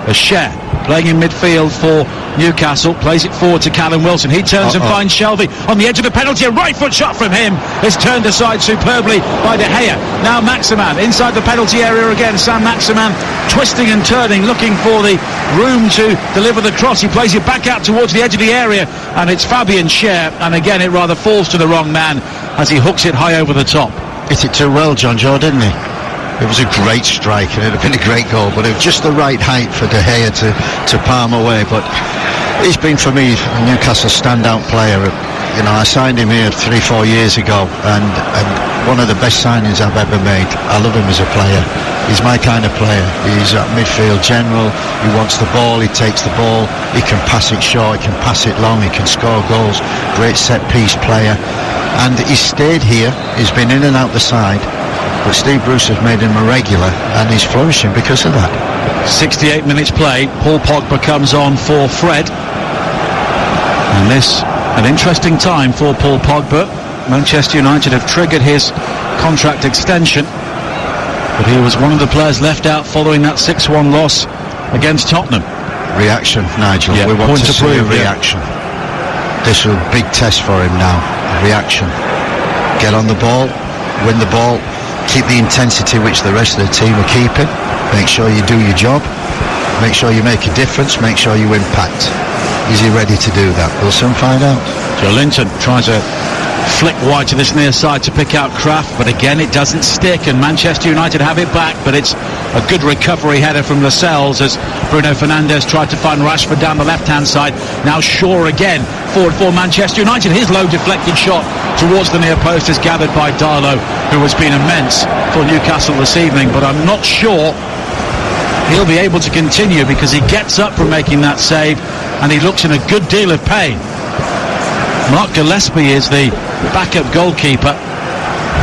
A: As Schär, playing in midfield for Newcastle, plays it forward to Callum Wilson. He turns and finds Shelvey on the edge of the penalty. A right foot shot from him is turned aside superbly by De Gea. Now Maximan inside the penalty area again. Sam Maximan twisting and turning, looking for the room to deliver the cross. He plays it back out towards the edge of the area, and it's Fabian Schär, and again it rather falls to the wrong man as he hooks it high over the top.
B: Hit it too well, John Joe, didn't he? It was a great strike, and it would have been a great goal, but it was just the right height for De Gea to palm away. But he's been, for me, a Newcastle standout player. You know, I signed him here 3-4 years ago, and one of the best signings I've ever made. I love him as a player. He's my kind of player. He's a midfield general. He wants the ball, he takes the ball, he can pass it short, he can pass it long, he can score goals. Great set-piece player. And he's stayed here, he's been in and out the side, but Steve Bruce has made him a regular, and he's flourishing because of that.
A: 68 minutes played, Paul Pogba comes on for Fred, and this an interesting time for Paul Pogba. Manchester United have triggered his contract extension, but he was one of the players left out following that 6-1 loss against Tottenham.
B: Reaction, Nigel.
A: Yeah,
B: we want to see a
A: prove,
B: reaction. This is a big test for him now. Reaction. Get on the ball, win the ball, keep the intensity which the rest of the team are keeping. Make sure you do your job. Make sure you make a difference. Make sure you impact. Is he ready to do that? We'll soon find out.
A: Joe Linton tries to flick wide to this near side to pick out Kraft, but again it doesn't stick, and Manchester United have it back, but it's a good recovery header from Lascelles as Bruno Fernandes tried to find Rashford down the left-hand side. Now Shaw again forward for Manchester United. His low deflected shot towards the near post is gathered by Darlow, who has been immense for Newcastle this evening, but I'm not sure he'll be able to continue, because he gets up from making that save and he looks in a good deal of pain. Mark Gillespie is the backup goalkeeper,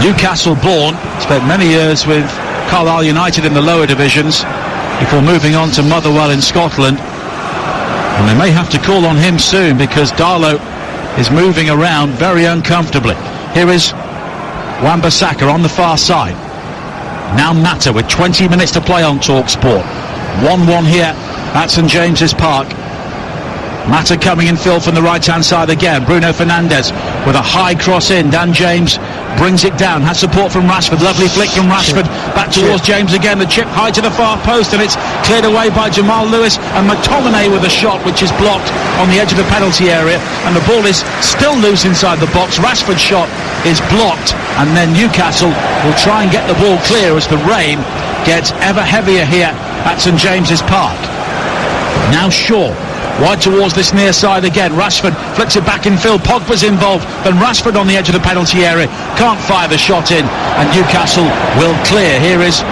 A: Newcastle born, spent many years with Carlisle United in the lower divisions before moving on to Motherwell in Scotland, and they may have to call on him soon because Darlow is moving around very uncomfortably. Here is Wan-Bissaka on the far side. Now Mata with 20 minutes to play on TalkSport. 1-1 here at St James's Park. Mata coming in field from the right-hand side again. Bruno Fernandes with a high cross in. Dan James brings it down. Has support from Rashford. Lovely flick from Rashford. Back towards James again. The chip high to the far post, and it's cleared away by Jamal Lewis. And McTominay with a shot which is blocked on the edge of the penalty area. And the ball is still loose inside the box. Rashford's shot is blocked. And then Newcastle will try and get the ball clear as the rain gets ever heavier here at St James's Park. Now Shaw Wide towards this near side again. Rashford flips it back in field. Pogba's involved. Then Rashford on the edge of the penalty area. Can't fire the shot in. And Newcastle will clear. Here is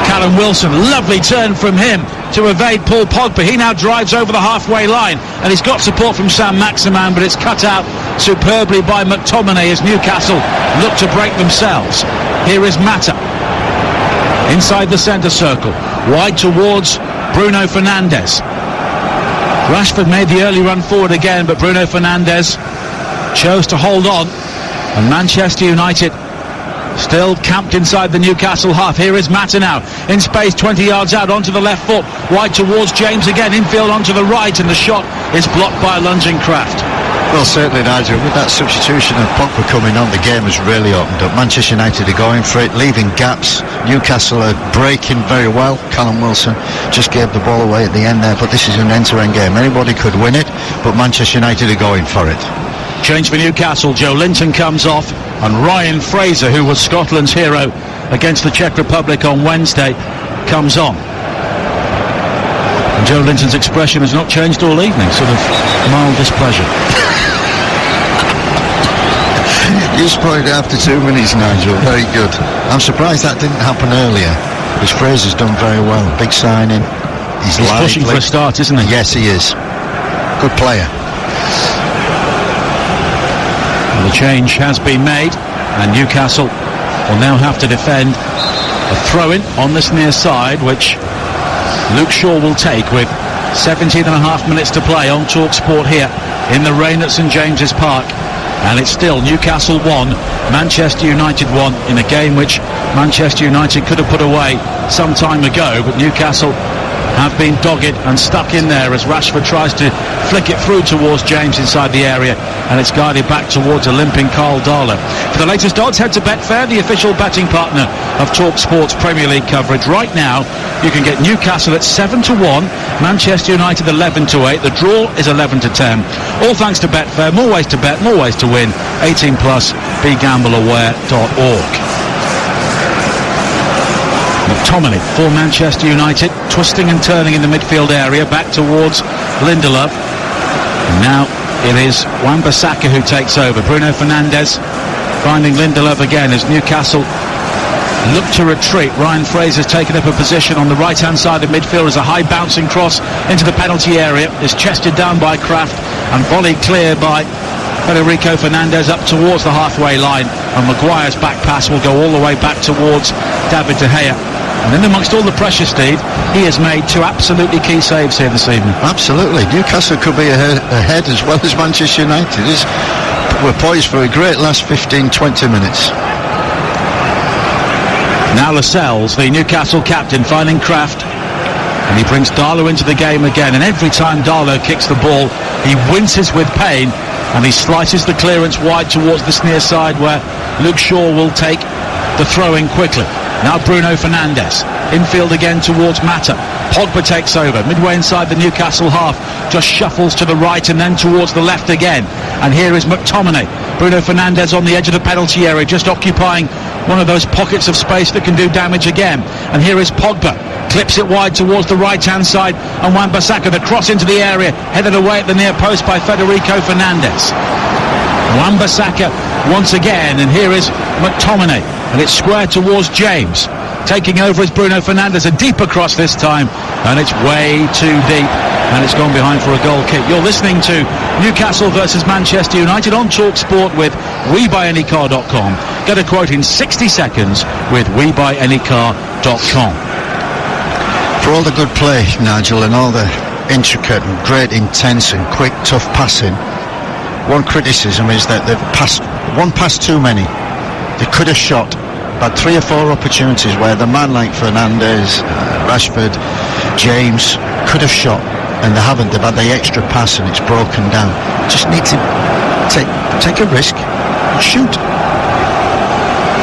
A: Callum Wilson. Lovely turn from him to evade Paul Pogba. He now drives over the halfway line. And he's got support from Sam Maximan, but it's cut out superbly by McTominay as Newcastle look to break themselves. Here is Mata. Inside the centre circle. Wide towards Bruno Fernandes. Rashford made the early run forward again, but Bruno Fernandes chose to hold on. And Manchester United still camped inside the Newcastle half. Here is Mata now. In space, 20 yards out, onto the left foot. Wide towards James again. Infield onto the right, and the shot is blocked by a lunging Kraft.
B: Well, certainly, Nigel, with that substitution of Pogba coming on, the game has really opened up. Manchester United are going for it, leaving gaps. Newcastle are breaking very well. Callum Wilson just gave the ball away at the end there, but this is an end-to-end game. Anybody could win it, but Manchester United are going for it.
A: Change for Newcastle. Joe Linton comes off, and Ryan Fraser, who was Scotland's hero against the Czech Republic on Wednesday, comes on. And Joe Linton's expression has not changed all evening, sort of mild displeasure.
B: You spoiled it after 2 minutes, Nigel. Very good. I'm surprised that didn't happen earlier, because Fraser's done very well. Big signing. He's
A: pushing for a start, isn't he?
B: Yes, he is. Good player.
A: Well, the change has been made, and Newcastle will now have to defend a throw-in on this near side, which Luke Shaw will take with 17 and a half minutes to play on TalkSport here in the rain at St James's Park. And it's still Newcastle 1, Manchester United 1, in a game which Manchester United could have put away some time ago, but Newcastle have been dogged and stuck in there as Rashford tries to flick it through towards James inside the area, and it's guided back towards a limping Carl Darlow. For the latest odds, head to Betfair, the official betting partner of TalkSport's Premier League coverage. Right now, you can get Newcastle at 7-1, Manchester United 11-8. The draw is 11-10. All thanks to Betfair. More ways to bet, more ways to win. 18+, begambleaware.org. McTominay for Manchester United, twisting and turning in the midfield area, back towards Lindelof. And now it is Wan-Bissaka who takes over. Bruno Fernandes finding Lindelof again as Newcastle look to retreat. Ryan Fraser's taken up a position on the right-hand side of midfield as a high bouncing cross into the penalty area is chested down by Kraft and volleyed clear by Federico Fernandez up towards the halfway line, and Maguire's back pass will go all the way back towards David De Gea. And then amongst all the pressure, Steve, he has made two absolutely key saves here this evening. Absolutely.
B: Newcastle could be ahead as well as Manchester United. We're poised for a great last 15-20 minutes.
A: Now Lascelles, the Newcastle captain, finding Kraft, and he brings Darlow into the game again, and every time Darlow kicks the ball he winces with pain, and he slices the clearance wide towards this near side where Luke Shaw will take the throw-in quickly. Now Bruno Fernandes, infield again towards Mata. Pogba takes over, midway inside the Newcastle half, just shuffles to the right and then towards the left again. And here is McTominay. Bruno Fernandes on the edge of the penalty area, just occupying one of those pockets of space that can do damage again. And here is Pogba, clips it wide towards the right-hand side, and Wan-Bissaka, the cross into the area, headed away at the near post by Federico Fernandez. Wan-Bissaka once again, and here is McTominay, and it's square towards James. Taking over is Bruno Fernandes, a deeper cross this time, and it's way too deep, and it's gone behind for a goal kick. You're listening to Newcastle versus Manchester United on TalkSport with WeBuyAnyCar.com. Get a quote in 60 seconds with WeBuyAnyCar.com.
B: For all the good play, Nigel, and all the intricate and great, intense and quick, tough passing, one criticism is that they've passed one pass too many. They could have shot about 3 or 4 opportunities where the man like Fernandes, Rashford, James could have shot, and they haven't. They've had the extra pass and it's broken down. Just need to take a risk and shoot.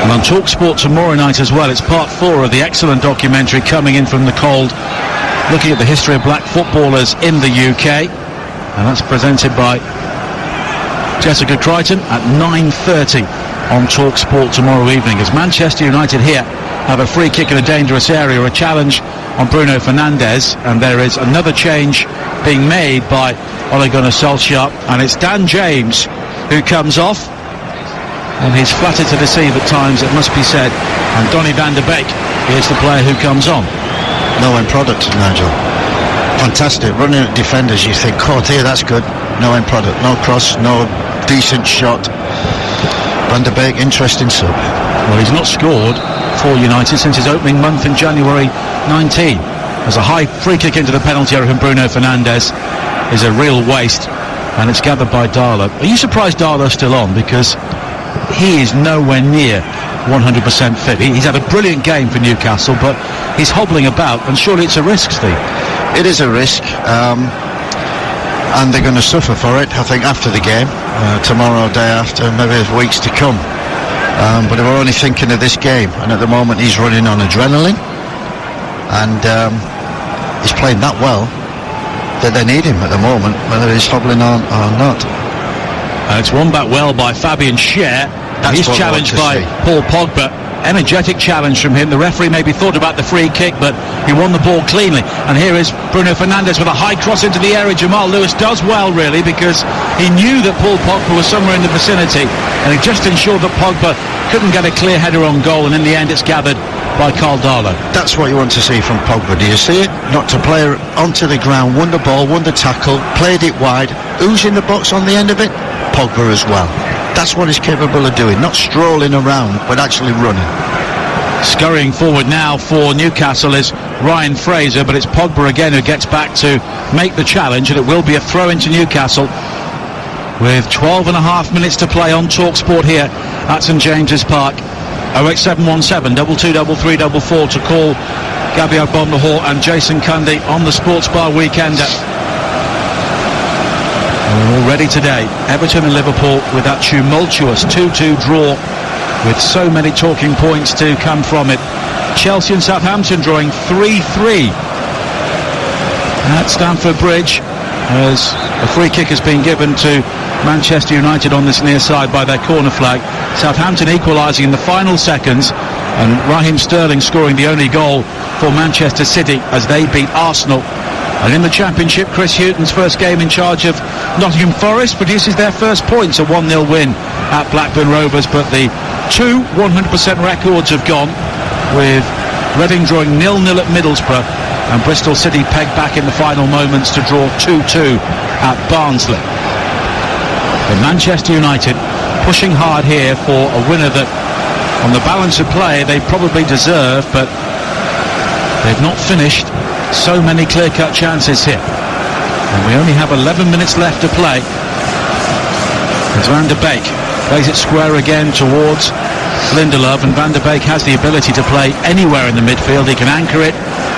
A: And on TalkSport tomorrow night as well, it's part 4 of the excellent documentary Coming In From the Cold, looking at the history of black footballers in the UK, and that's presented by Jessica Crichton at 9:30 on TalkSport tomorrow evening, as Manchester United here have a free kick in a dangerous area, a challenge on Bruno Fernandes, and there is another change being made by Ole Gunnar Solskjaer, and it's Dan James who comes off, and he's flattered to deceive at times, it must be said, and Donny van der Beek is the player who comes on.
B: No end product, Nigel. Fantastic, running at defenders, you think, oh dear, that's good. No end product, no cross, no decent shot. Van der Beek, interesting sub.
A: Well, he's not scored for United since his opening month in January 19. There's a high free kick into the penalty area from Bruno Fernandes. Is a real waste, and it's gathered by Darlow. Are you surprised Darlow's still on? Because he is nowhere near 100% fit. He's had a brilliant game for Newcastle, but he's hobbling about, and surely it's a risk, Steve.
B: It is a risk, and they're going to suffer for it, I think, after the game, tomorrow, day after, maybe weeks to come. But we're only thinking of this game, and at the moment he's running on adrenaline, and he's playing that well that they need him at the moment, whether he's hobbling on or not.
A: It's won back well by Fabian Schär. He's challenged by Paul Pogba. Energetic challenge from him. The referee maybe thought about the free kick, but he won the ball cleanly. And here is Bruno Fernandes with a high cross into the area. Jamal Lewis does well, really, because he knew that Paul Pogba was somewhere in the vicinity, and he just ensured that Pogba couldn't get a clear header on goal, and in the end it's gathered by Karl Darlow.
B: That's what you want to see from Pogba. Do you see it? Not to play onto the ground, won the ball, won the tackle, played it wide. Who's in the box on the end of it? Pogba as well. That's what he's capable of doing, not strolling around, but actually running.
A: Scurrying forward now for Newcastle is Ryan Fraser, but it's Pogba again who gets back to make the challenge, and it will be a throw into Newcastle with 12 and a half minutes to play on TalkSport here at St James's Park. 08717 223344 to call Gabby Agbonlahor and Jason Cundy on the Sports Bar Weekender. Already today, Everton and Liverpool with that tumultuous 2-2 draw, with so many talking points to come from it. Chelsea and Southampton drawing 3-3 at Stamford Bridge, as a free kick has been given to Manchester United on this near side by their corner flag. Southampton equalising in the final seconds, and Raheem Sterling scoring the only goal for Manchester City as they beat Arsenal. And in the Championship, Chris Hughton's first game in charge of Nottingham Forest produces their first points, a 1-0 win at Blackburn Rovers. But the two 100% records have gone, with Reading drawing 0-0 at Middlesbrough and Bristol City pegged back in the final moments to draw 2-2 at Barnsley. But Manchester United pushing hard here for a winner that, on the balance of play, they probably deserve, but they've not finished so many clear-cut chances here. And we only have 11 minutes left to play. As Van der Beek plays it square again towards Lindelof, and Van der Beek has the ability to play anywhere in the midfield. He can anchor it.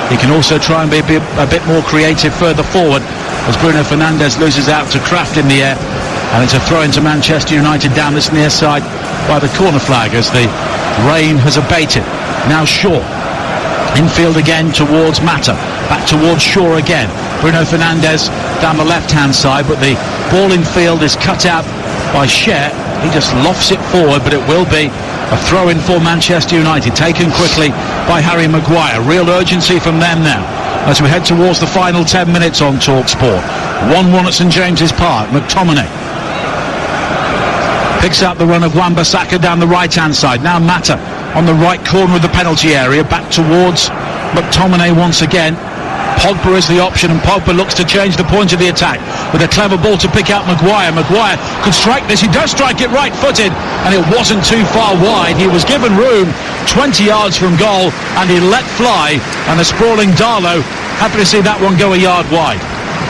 A: He can also try and be a bit more creative further forward, as Bruno Fernandes loses out to Kraft in the air. And it's a throw into Manchester United down this near side by the corner flag as the rain has abated. Now Shaw. Infield again towards Mata. Back towards Shaw again. Bruno Fernandes down the left-hand side, but the ball in field is cut out by Schär. He just lofts it forward, but it will be a throw-in for Manchester United, taken quickly by Harry Maguire. Real urgency from them now as we head towards the final 10 minutes on TalkSport. 1-1 at St James's Park. McTominay picks up the run of Wan-Bissaka down the right-hand side. Now Mata on the right corner of the penalty area, back towards McTominay once again. Pogba is the option, and Pogba looks to change the point of the attack with a clever ball to pick out Maguire. Maguire could strike this. He does strike it right-footed, and it wasn't too far wide. He was given room 20 yards from goal, and he let fly, and the sprawling Darlow happy to see that one go a yard wide.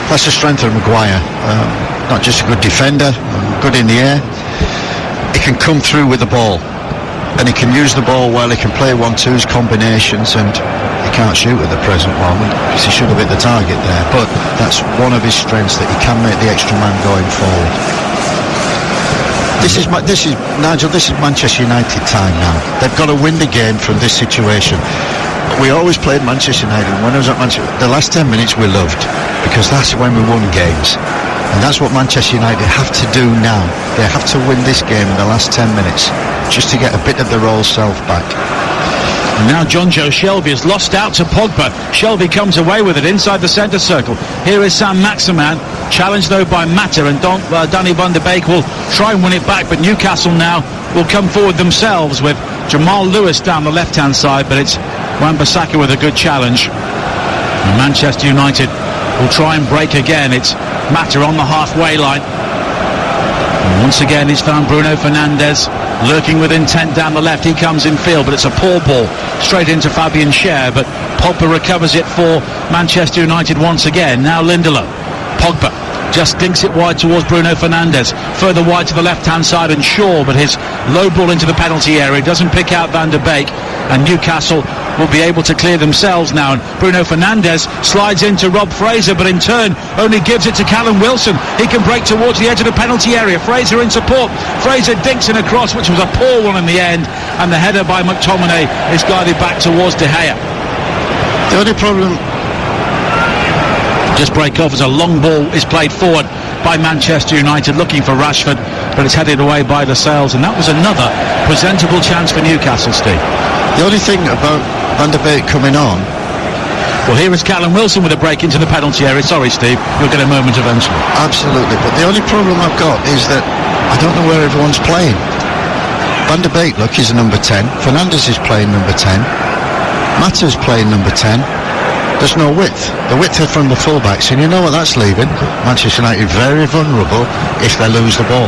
B: That's the strength of Maguire. Not just a good defender, good in the air. He can come through with the ball, and he can use the ball well. He can play 1-2s, combinations, and he can't shoot at the present moment because he should have hit the target there. But that's one of his strengths, that he can make the extra man going forward. This is Nigel. This is Manchester United time now. They've got to win the game from this situation. We always played Manchester United. When I was at Manchester, the last 10 minutes we loved, because that's when we won games. And that's what Manchester United have to do now. They have to win this game in the last 10 minutes just to get a bit of their old self back.
A: And now John Joe Shelby has lost out to Pogba. Shelby comes away with it inside the centre circle. Here is Sam Maximan, challenged though by Mata, and Donny van de Beek will try and win it back, but Newcastle now will come forward themselves with Jamal Lewis down the left-hand side, but it's Wan-Bissaka with a good challenge. And Manchester United will try and break again. It's Mata on the halfway line. And once again he's found Bruno Fernandes lurking with intent down the left. He comes in field, but it's a poor ball straight into Fabian Schär, but Pogba recovers it for Manchester United once again. Now Lindelof. Pogba just dinks it wide towards Bruno Fernandes, further wide to the left-hand side, and Shaw, but his low ball into the penalty area doesn't pick out Van de Beek, and Newcastle will be able to clear themselves now. And Bruno Fernandes slides into Rob Fraser, but in turn only gives it to Callum Wilson. He can break towards the edge of the penalty area. Fraser in support. Fraser dinks in a cross, which was a poor one in the end, and the header by McTominay is guided back towards De Gea.
B: The only problem...
A: Just break off as a long ball is played forward by Manchester United, looking for Rashford, but it's headed away by Lascelles, and that was another presentable chance for Newcastle, Steve.
B: The only thing about Van de Beek coming on...
A: Well, here is Callum Wilson with a break into the penalty area. Sorry, Steve, you'll get a moment eventually.
B: Absolutely, but the only problem I've got is that I don't know where everyone's playing. Van de Beek, look, is number 10. Fernandes is playing number 10. Mata's playing number 10. There's no width. The width is from the fullbacks, and you know what that's leaving? Manchester United very vulnerable if they lose the ball.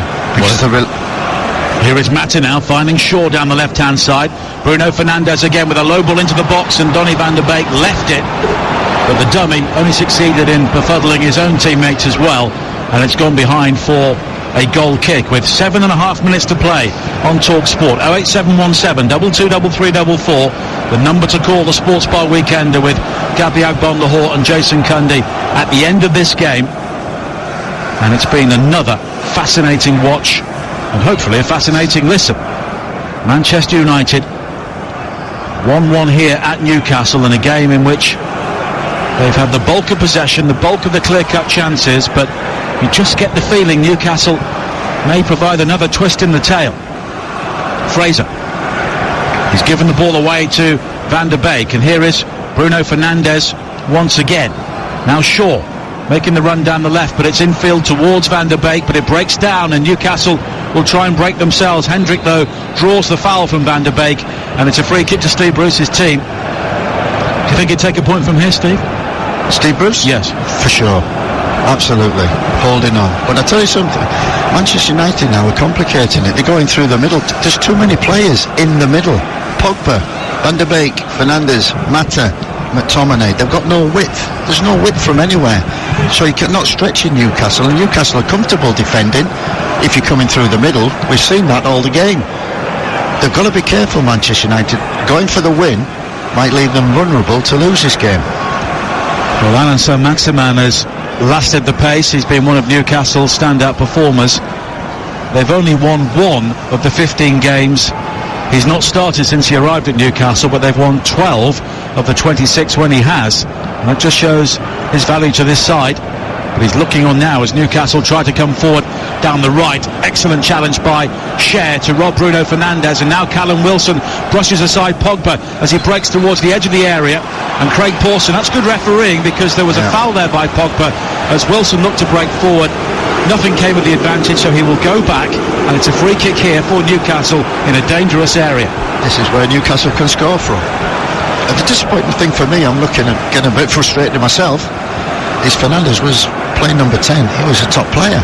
A: Here is Mata now finding Shaw down the left-hand side. Bruno Fernandes again with a low ball into the box, and Donny van de Beek left it, but the dummy only succeeded in befuddling his own teammates as well, and it's gone behind for a goal kick with 7.5 minutes to play on Talk Sport. 08717 223344, the number to call the Sports Bar Weekender with Gabby Agbon-Lahore and Jason Cundy at the end of this game. And it's been another fascinating watch, and hopefully a fascinating listen. Manchester United 1-1 here at Newcastle, in a game in which they've had the bulk of possession, the bulk of the clear-cut chances, but you just get the feeling Newcastle may provide another twist in the tail. Fraser, he's given the ball away to Van de Beek, and here is Bruno Fernandes once again. Now Shaw making the run down the left, but it's infield towards Van de Beek, but it breaks down, and Newcastle will try and break themselves. Hendrick, though, draws the foul from Van de Beek, and it's a free kick to Steve Bruce's team. Do you think he'd take a point from here, Steve?
B: Steve Bruce?
A: Yes.
B: For sure. Absolutely. Holding on. But I tell you something, Manchester United now are complicating it. They're going through the middle. There's too many players in the middle. Pogba, Van de Beek, Fernandes, Mata, McTominay. They've got no width. There's no width from anywhere. So you cannot stretch in Newcastle, and Newcastle are comfortable defending if you're coming through the middle. We've seen that all the game. They've got to be careful, Manchester United. Going for the win might leave them vulnerable to lose this game.
A: Well, Alan Saint-Maximin has lasted the pace. He's been one of Newcastle's standout performers. They've only won 1 of the 15 games he's not started since he arrived at Newcastle, but they've won 12 of the 26 when he has, and that just shows his value to this side. But he's looking on now as Newcastle try to come forward down the right. Excellent challenge by Schär to rob Bruno Fernandes, and now Callum Wilson brushes aside Pogba as he breaks towards the edge of the area, and Craig Pawson, that's good refereeing, because there was a foul there by Pogba as Wilson looked to break forward. Nothing came with the advantage, so he will go back, and it's a free kick here for Newcastle in a dangerous area.
B: This is where Newcastle can score from. And the disappointing thing for me, I'm looking at getting a bit frustrated myself, is Fernandes was playing number 10. He was a top player.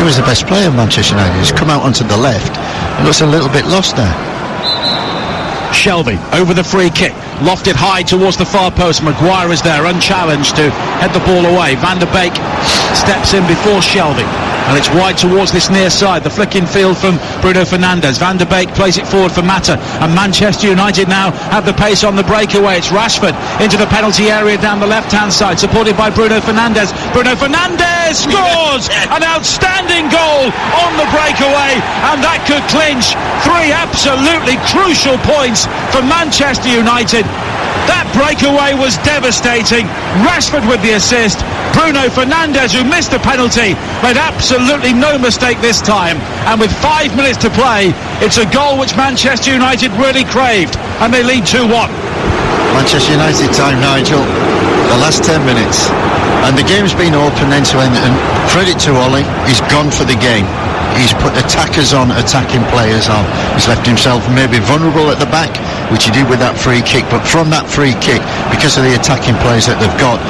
B: He was the best player of Manchester United. He's come out onto the left. He looks a little bit lost there.
A: Shelby over the free kick, lofted high towards the far post. Maguire is there unchallenged to head the ball away. Van de Beek steps in before Shelby, and it's wide towards this near side. The flick in field from Bruno Fernandes. Van de Beek plays it forward for Mata, and Manchester United now have the pace on the breakaway. It's Rashford into the penalty area down the left-hand side, supported by Bruno Fernandes. Bruno Fernandes scores an outstanding goal on the breakaway, and that could clinch 3 absolutely crucial points for Manchester United. That breakaway was devastating. Rashford with the assist. Bruno Fernandes, who missed the penalty, made absolutely no mistake this time. And with 5 minutes to play, it's a goal which Manchester United really craved, and they lead 2-1.
B: Manchester United time, Nigel. The last 10 minutes. And the game's been open end to end. And credit to Ollie, he's gone for the game. He's put attackers on, attacking players on. He's left himself maybe vulnerable at the back, which he did with that free kick. But from that free kick, because of the attacking players that they've got,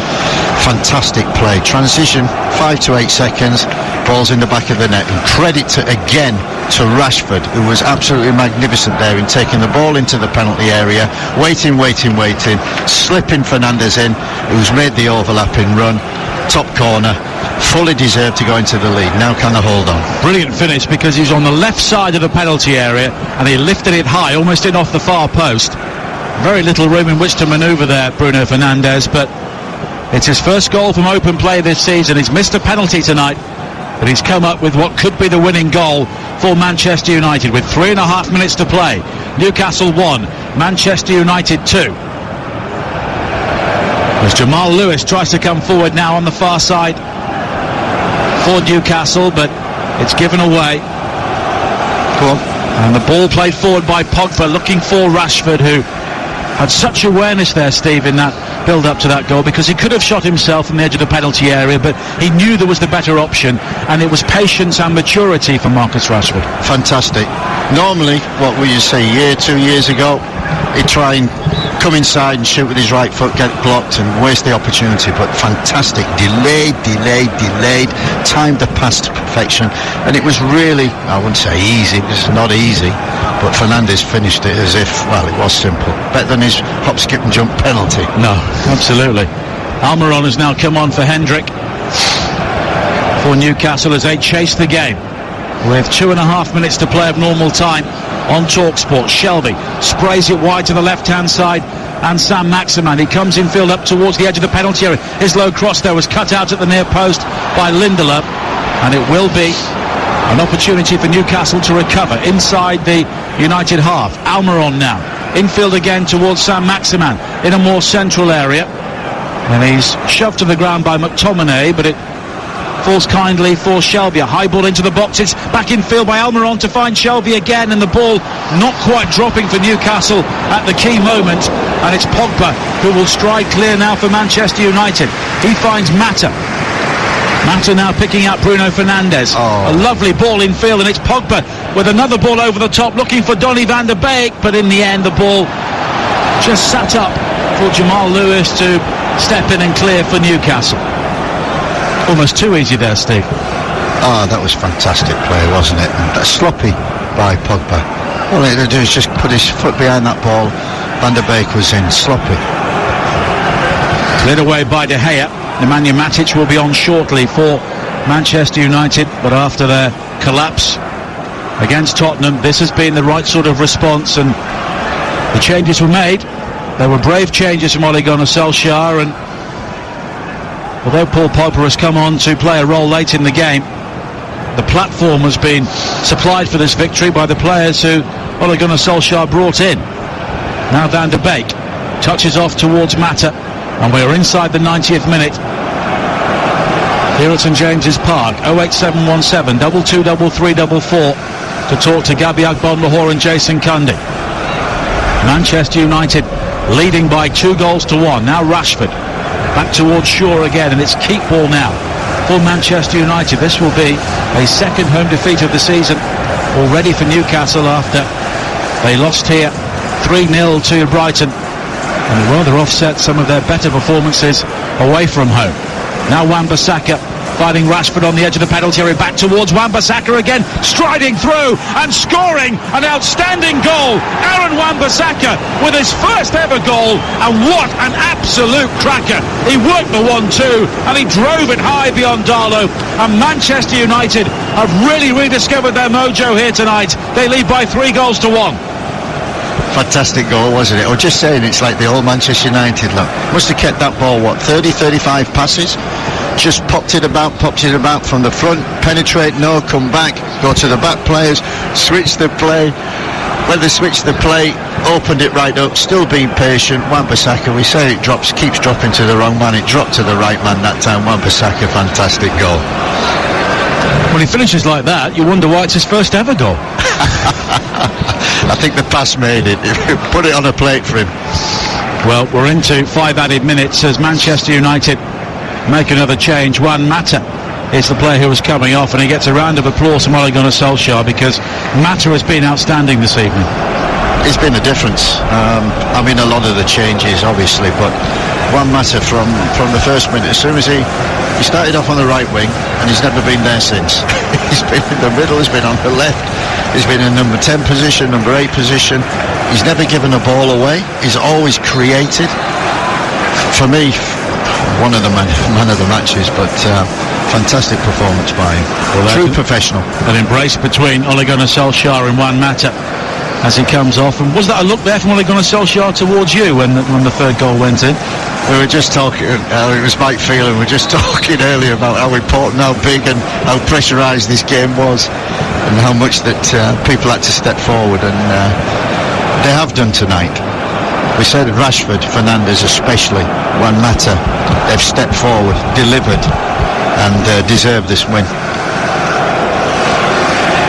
B: fantastic play. Transition, 5 to 8 seconds, ball's in the back of the net. And credit again to Rashford, who was absolutely magnificent there in taking the ball into the penalty area, waiting, slipping Fernandes in, who's made the overlapping run, top corner, fully deserved to go into the lead. Now can they hold on?
A: Brilliant finish, because he's on the left side of the penalty area and he lifted it high, almost in off the far post. Very little room in which to manoeuvre there, Bruno Fernandes, but it's his first goal from open play this season. He's missed a penalty tonight, but he's come up with what could be the winning goal for Manchester United with 3.5 minutes to play. Newcastle 1, Manchester United 2. As Jamal Lewis tries to come forward now on the far side for Newcastle, but it's given away.
B: Go on.
A: And the ball played forward by Pogba, looking for Rashford, who had such awareness there, Steve, in that build-up to that goal, because he could have shot himself from the edge of the penalty area, but he knew there was the better option, and it was patience and maturity for Marcus Rashford.
B: Fantastic. Normally, what would you say, 2 years ago, he'd try and come inside and shoot with his right foot, get blocked and waste the opportunity, but fantastic. Delayed, timed the pass to perfection, and it was really, I wouldn't say easy, it was not easy, but Fernandes finished it as if, well, it was simple. Better than his hop, skip and jump penalty.
A: No, absolutely. Almiron has now come on for Hendrick for Newcastle as they chase the game with 2.5 minutes to play of normal time on TalkSport. Shelby sprays it wide to the left-hand side, and Sam Maximan, he comes infield up towards the edge of the penalty area. His low cross there was cut out at the near post by Lindelof, and it will be an opportunity for Newcastle to recover inside the United half. Almiron now infield again towards Sam Maximan in a more central area, and he's shoved to the ground by McTominay, but it falls kindly for Shelby. A high ball into the box. It's back in field by Almiron to find Shelby again, and the ball not quite dropping for Newcastle at the key moment, and it's Pogba who will stride clear now for Manchester United. He finds Mata now picking out Bruno Fernandes. A lovely ball in field, and it's Pogba with another ball over the top looking for Donny van der Beek, but in the end the ball just sat up for Jamal Lewis to step in and clear for Newcastle. Almost too easy there, Steve.
B: That was fantastic play, wasn't it? And sloppy by Pogba. All he had to do is just put his foot behind that ball. Van der Beek was in, sloppy.
A: Cleared away by De Gea. Nemanja Matic will be on shortly for Manchester United, but after their collapse against Tottenham, this has been the right sort of response, and the changes were made. They were brave changes from Ole Gunnar Solskjaer, and although Paul Pogba has come on to play a role late in the game, the platform has been supplied for this victory by the players who Ole Gunnar Solskjaer brought in. Now Van der Beek touches off towards Mata, and we're inside the 90th minute here at St James's Park. 08717 223344 to talk to Gabi Agbonlahor and Jason Cundy. Manchester United leading by 2-1. Now Rashford back towards Shaw again, and it's keep ball now for Manchester United. This will be a second home defeat of the season already for Newcastle after they lost here 3-0 to Brighton, and rather offset some of their better performances away from home. Now Wan-Bissaka finding Rashford on the edge of the penalty area, back towards Wan-Bissaka again, striding through and scoring an outstanding goal. Aaron Wan-Bissaka with his first ever goal, and what an absolute cracker. He worked the 1-2 and he drove it high beyond Darlow, and Manchester United have really rediscovered their mojo here tonight. They lead by 3-1.
B: Fantastic goal, wasn't it? I was just saying, it's like the old Manchester United look. Must have kept that ball, 35 passes, just popped it about from the front, penetrate, no, come back, go to the back players, switch the play. when they switched the play, opened it right up, still being patient. Wan-Bissaka, we say it keeps dropping to the wrong man. It dropped to the right man that time. Wan-Bissaka, fantastic goal.
A: When he finishes like that, you wonder why it's his first ever goal.
B: I think the pass made it. Put it on a plate for him.
A: Well, we're into 5 added minutes as Manchester United make another change. Juan Mata is the player who was coming off, and he gets a round of applause from Ole Gunnar Solskjaer because Mata has been outstanding this evening.
B: It's been a difference. I mean, a lot of the changes, obviously, but Juan Mata from the first minute, as soon as he started off on the right wing, and he's never been there since. He's been in the middle, he's been on the left, he's been in number 10 position, number 8 position. He's never given a ball away. He's always created. For me, one of the man of the matches, but fantastic performance by him. Well, true professional.
A: An embrace between Ole Gunnar Solskjaer and Juan Mata as he comes off. And was that a look there from Ole Gunnar Solskjaer towards you when the third goal went in?
B: We were just talking, it was Mike Phelan, we were just talking earlier about how important, how big and how pressurised this game was, and how much that people had to step forward, and they have done tonight. We said Rashford, Fernandes especially, Juan Mata, they've stepped forward, delivered, and deserved this win.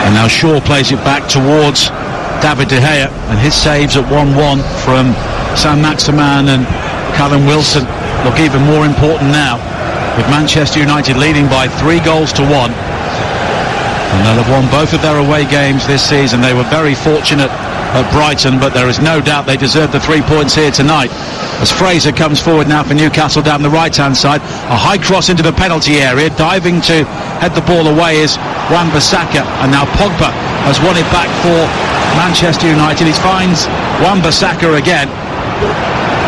A: And now Shaw plays it back towards David De Gea, and his saves at 1-1 from Saint-Maximin and Callum Wilson look even more important now, with Manchester United leading by 3 goals to 1. And they'll have won both of their away games this season. They were very fortunate at Brighton, but there is no doubt they deserve the 3 points here tonight. As Fraser comes forward now for Newcastle down the right-hand side, a high cross into the penalty area, diving to head the ball away is Wan-Bissaka, and now Pogba has won it back for Manchester United. He finds Wan-Bissaka again,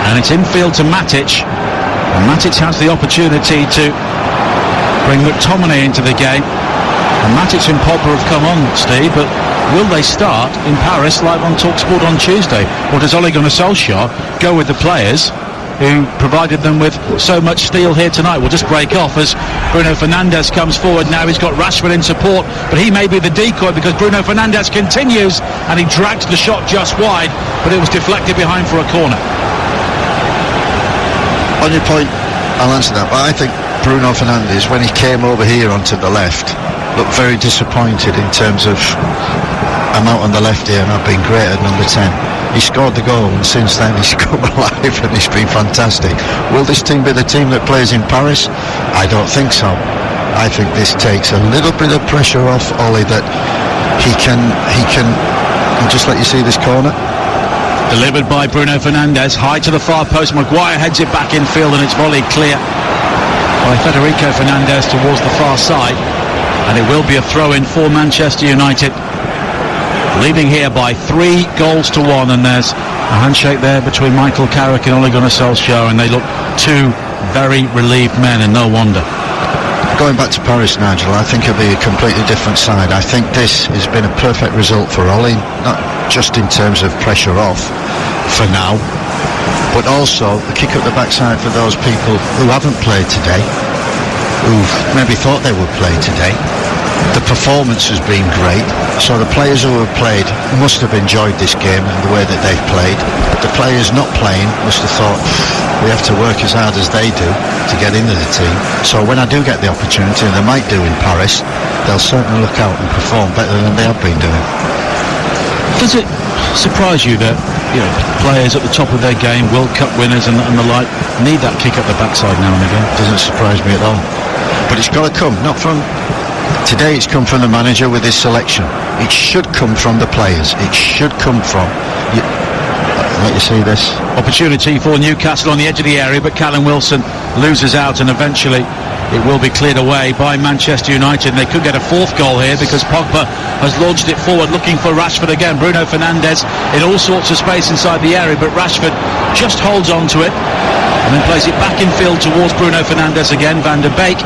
A: and it's infield to Matic, and Matic has the opportunity to bring McTominay into the game. And Matic and Pogba have come on, Steve, but will they start in Paris live on TalkSport on Tuesday? Or does Ole Gunnar Solskjaer go with the players who provided them with so much steel here tonight? We'll just break off as Bruno Fernandes comes forward now. He's got Rashford in support, but he may be the decoy because Bruno Fernandes continues, and he drags the shot just wide, but it was deflected behind for a corner.
B: On your point, I'll answer that, but I think Bruno Fernandes, when he came over here onto the left, looked very disappointed in terms of, I'm out on the left here and I've been great at number 10. He scored the goal, and since then he's come alive and he's been fantastic. Will this team be the team that plays in Paris? I don't think so. I think this takes a little bit of pressure off Ole, that he can I'll just let you see this corner.
A: Delivered by Bruno Fernandes, high to the far post. Maguire heads it back in field, and it's volleyed clear by Federico Fernandes towards the far side, and it will be a throw-in for Manchester United, leading here by 3 goals to 1. And there's a handshake there between Michael Carrick and Ole Gunnar Solskjaer, and they look 2 very relieved men, and no wonder.
B: Going back to Paris, Nigel, I think it'll be a completely different side. I think this has been a perfect result for Ole, not just in terms of pressure off for now, but also the kick up the backside for those people who haven't played today, who've maybe thought they would play today. The performance has been great, so the players who have played must have enjoyed this game and the way that they've played. The players not playing must have thought, we have to work as hard as they do to get into the team. So when I do get the opportunity, and they might do in Paris, they'll certainly look out and perform better than they have been doing.
A: Does it surprise you that, you know, players at the top of their game, World Cup winners and the like, need that kick up the backside now and again?
B: Doesn't surprise me at all. But it's got to come, not from... Today it's come from the manager with his selection. It should come from the players. It should come from... Let you see this.
A: Opportunity for Newcastle on the edge of the area, but Callum Wilson loses out, and eventually it will be cleared away by Manchester United. And they could get a 4th goal here because Pogba has launched it forward looking for Rashford again. Bruno Fernandes in all sorts of space inside the area, but Rashford just holds on to it and then plays it back in field towards Bruno Fernandes again. Van der Beek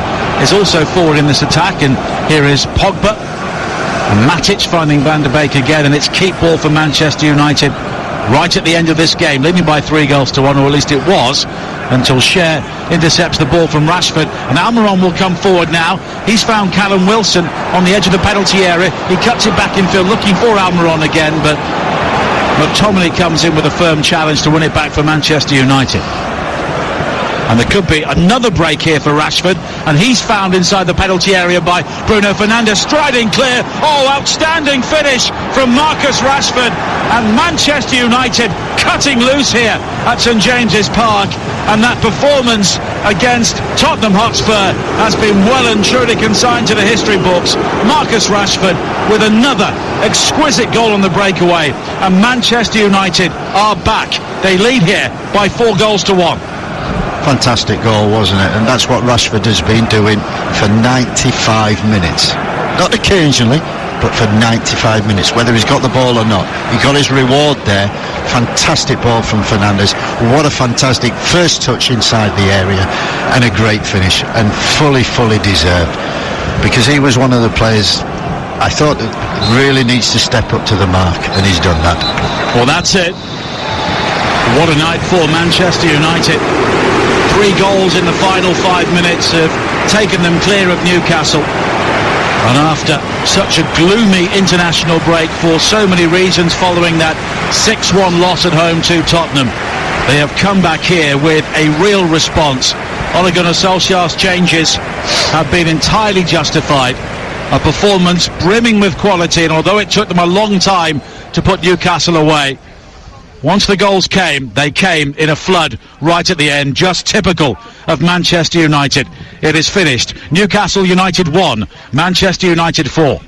A: is also forward in this attack, and here is Pogba and Matic finding Van der Beek again, and it's keep ball for Manchester United right at the end of this game, leading by 3 goals to 1, or at least it was, until Cher intercepts the ball from Rashford, and Almiron will come forward now. He's found Callum Wilson on the edge of the penalty area. He cuts it back in field looking for Almiron again, but McTominay comes in with a firm challenge to win it back for Manchester United. And there could be another break here for Rashford, and he's found inside the penalty area by Bruno Fernandes, striding clear. Oh, outstanding finish from Marcus Rashford, and Manchester United cutting loose here at St James's Park, and that performance against Tottenham Hotspur has been well and truly consigned to the history books. Marcus Rashford with another exquisite goal on the breakaway, and Manchester United are back. They lead here by 4-1.
B: Fantastic goal, wasn't it? And that's what Rashford has been doing for 95 minutes. Not occasionally, but for 95 minutes, whether he's got the ball or not. He got his reward there. Fantastic ball from Fernandes. What a fantastic first touch inside the area, and a great finish, and fully deserved. Because he was one of the players I thought that really needs to step up to the mark, and he's done that.
A: Well, that's it. What a night for Manchester United. 3 goals in the final 5 minutes have taken them clear of Newcastle. And after such a gloomy international break for so many reasons following that 6-1 loss at home to Tottenham, they have come back here with a real response. Ole Gunnar Solskjaer's changes have been entirely justified. A performance brimming with quality, and although it took them a long time to put Newcastle away, once the goals came, they came in a flood right at the end, just typical of Manchester United. It is finished. Newcastle United 1, Manchester United 4.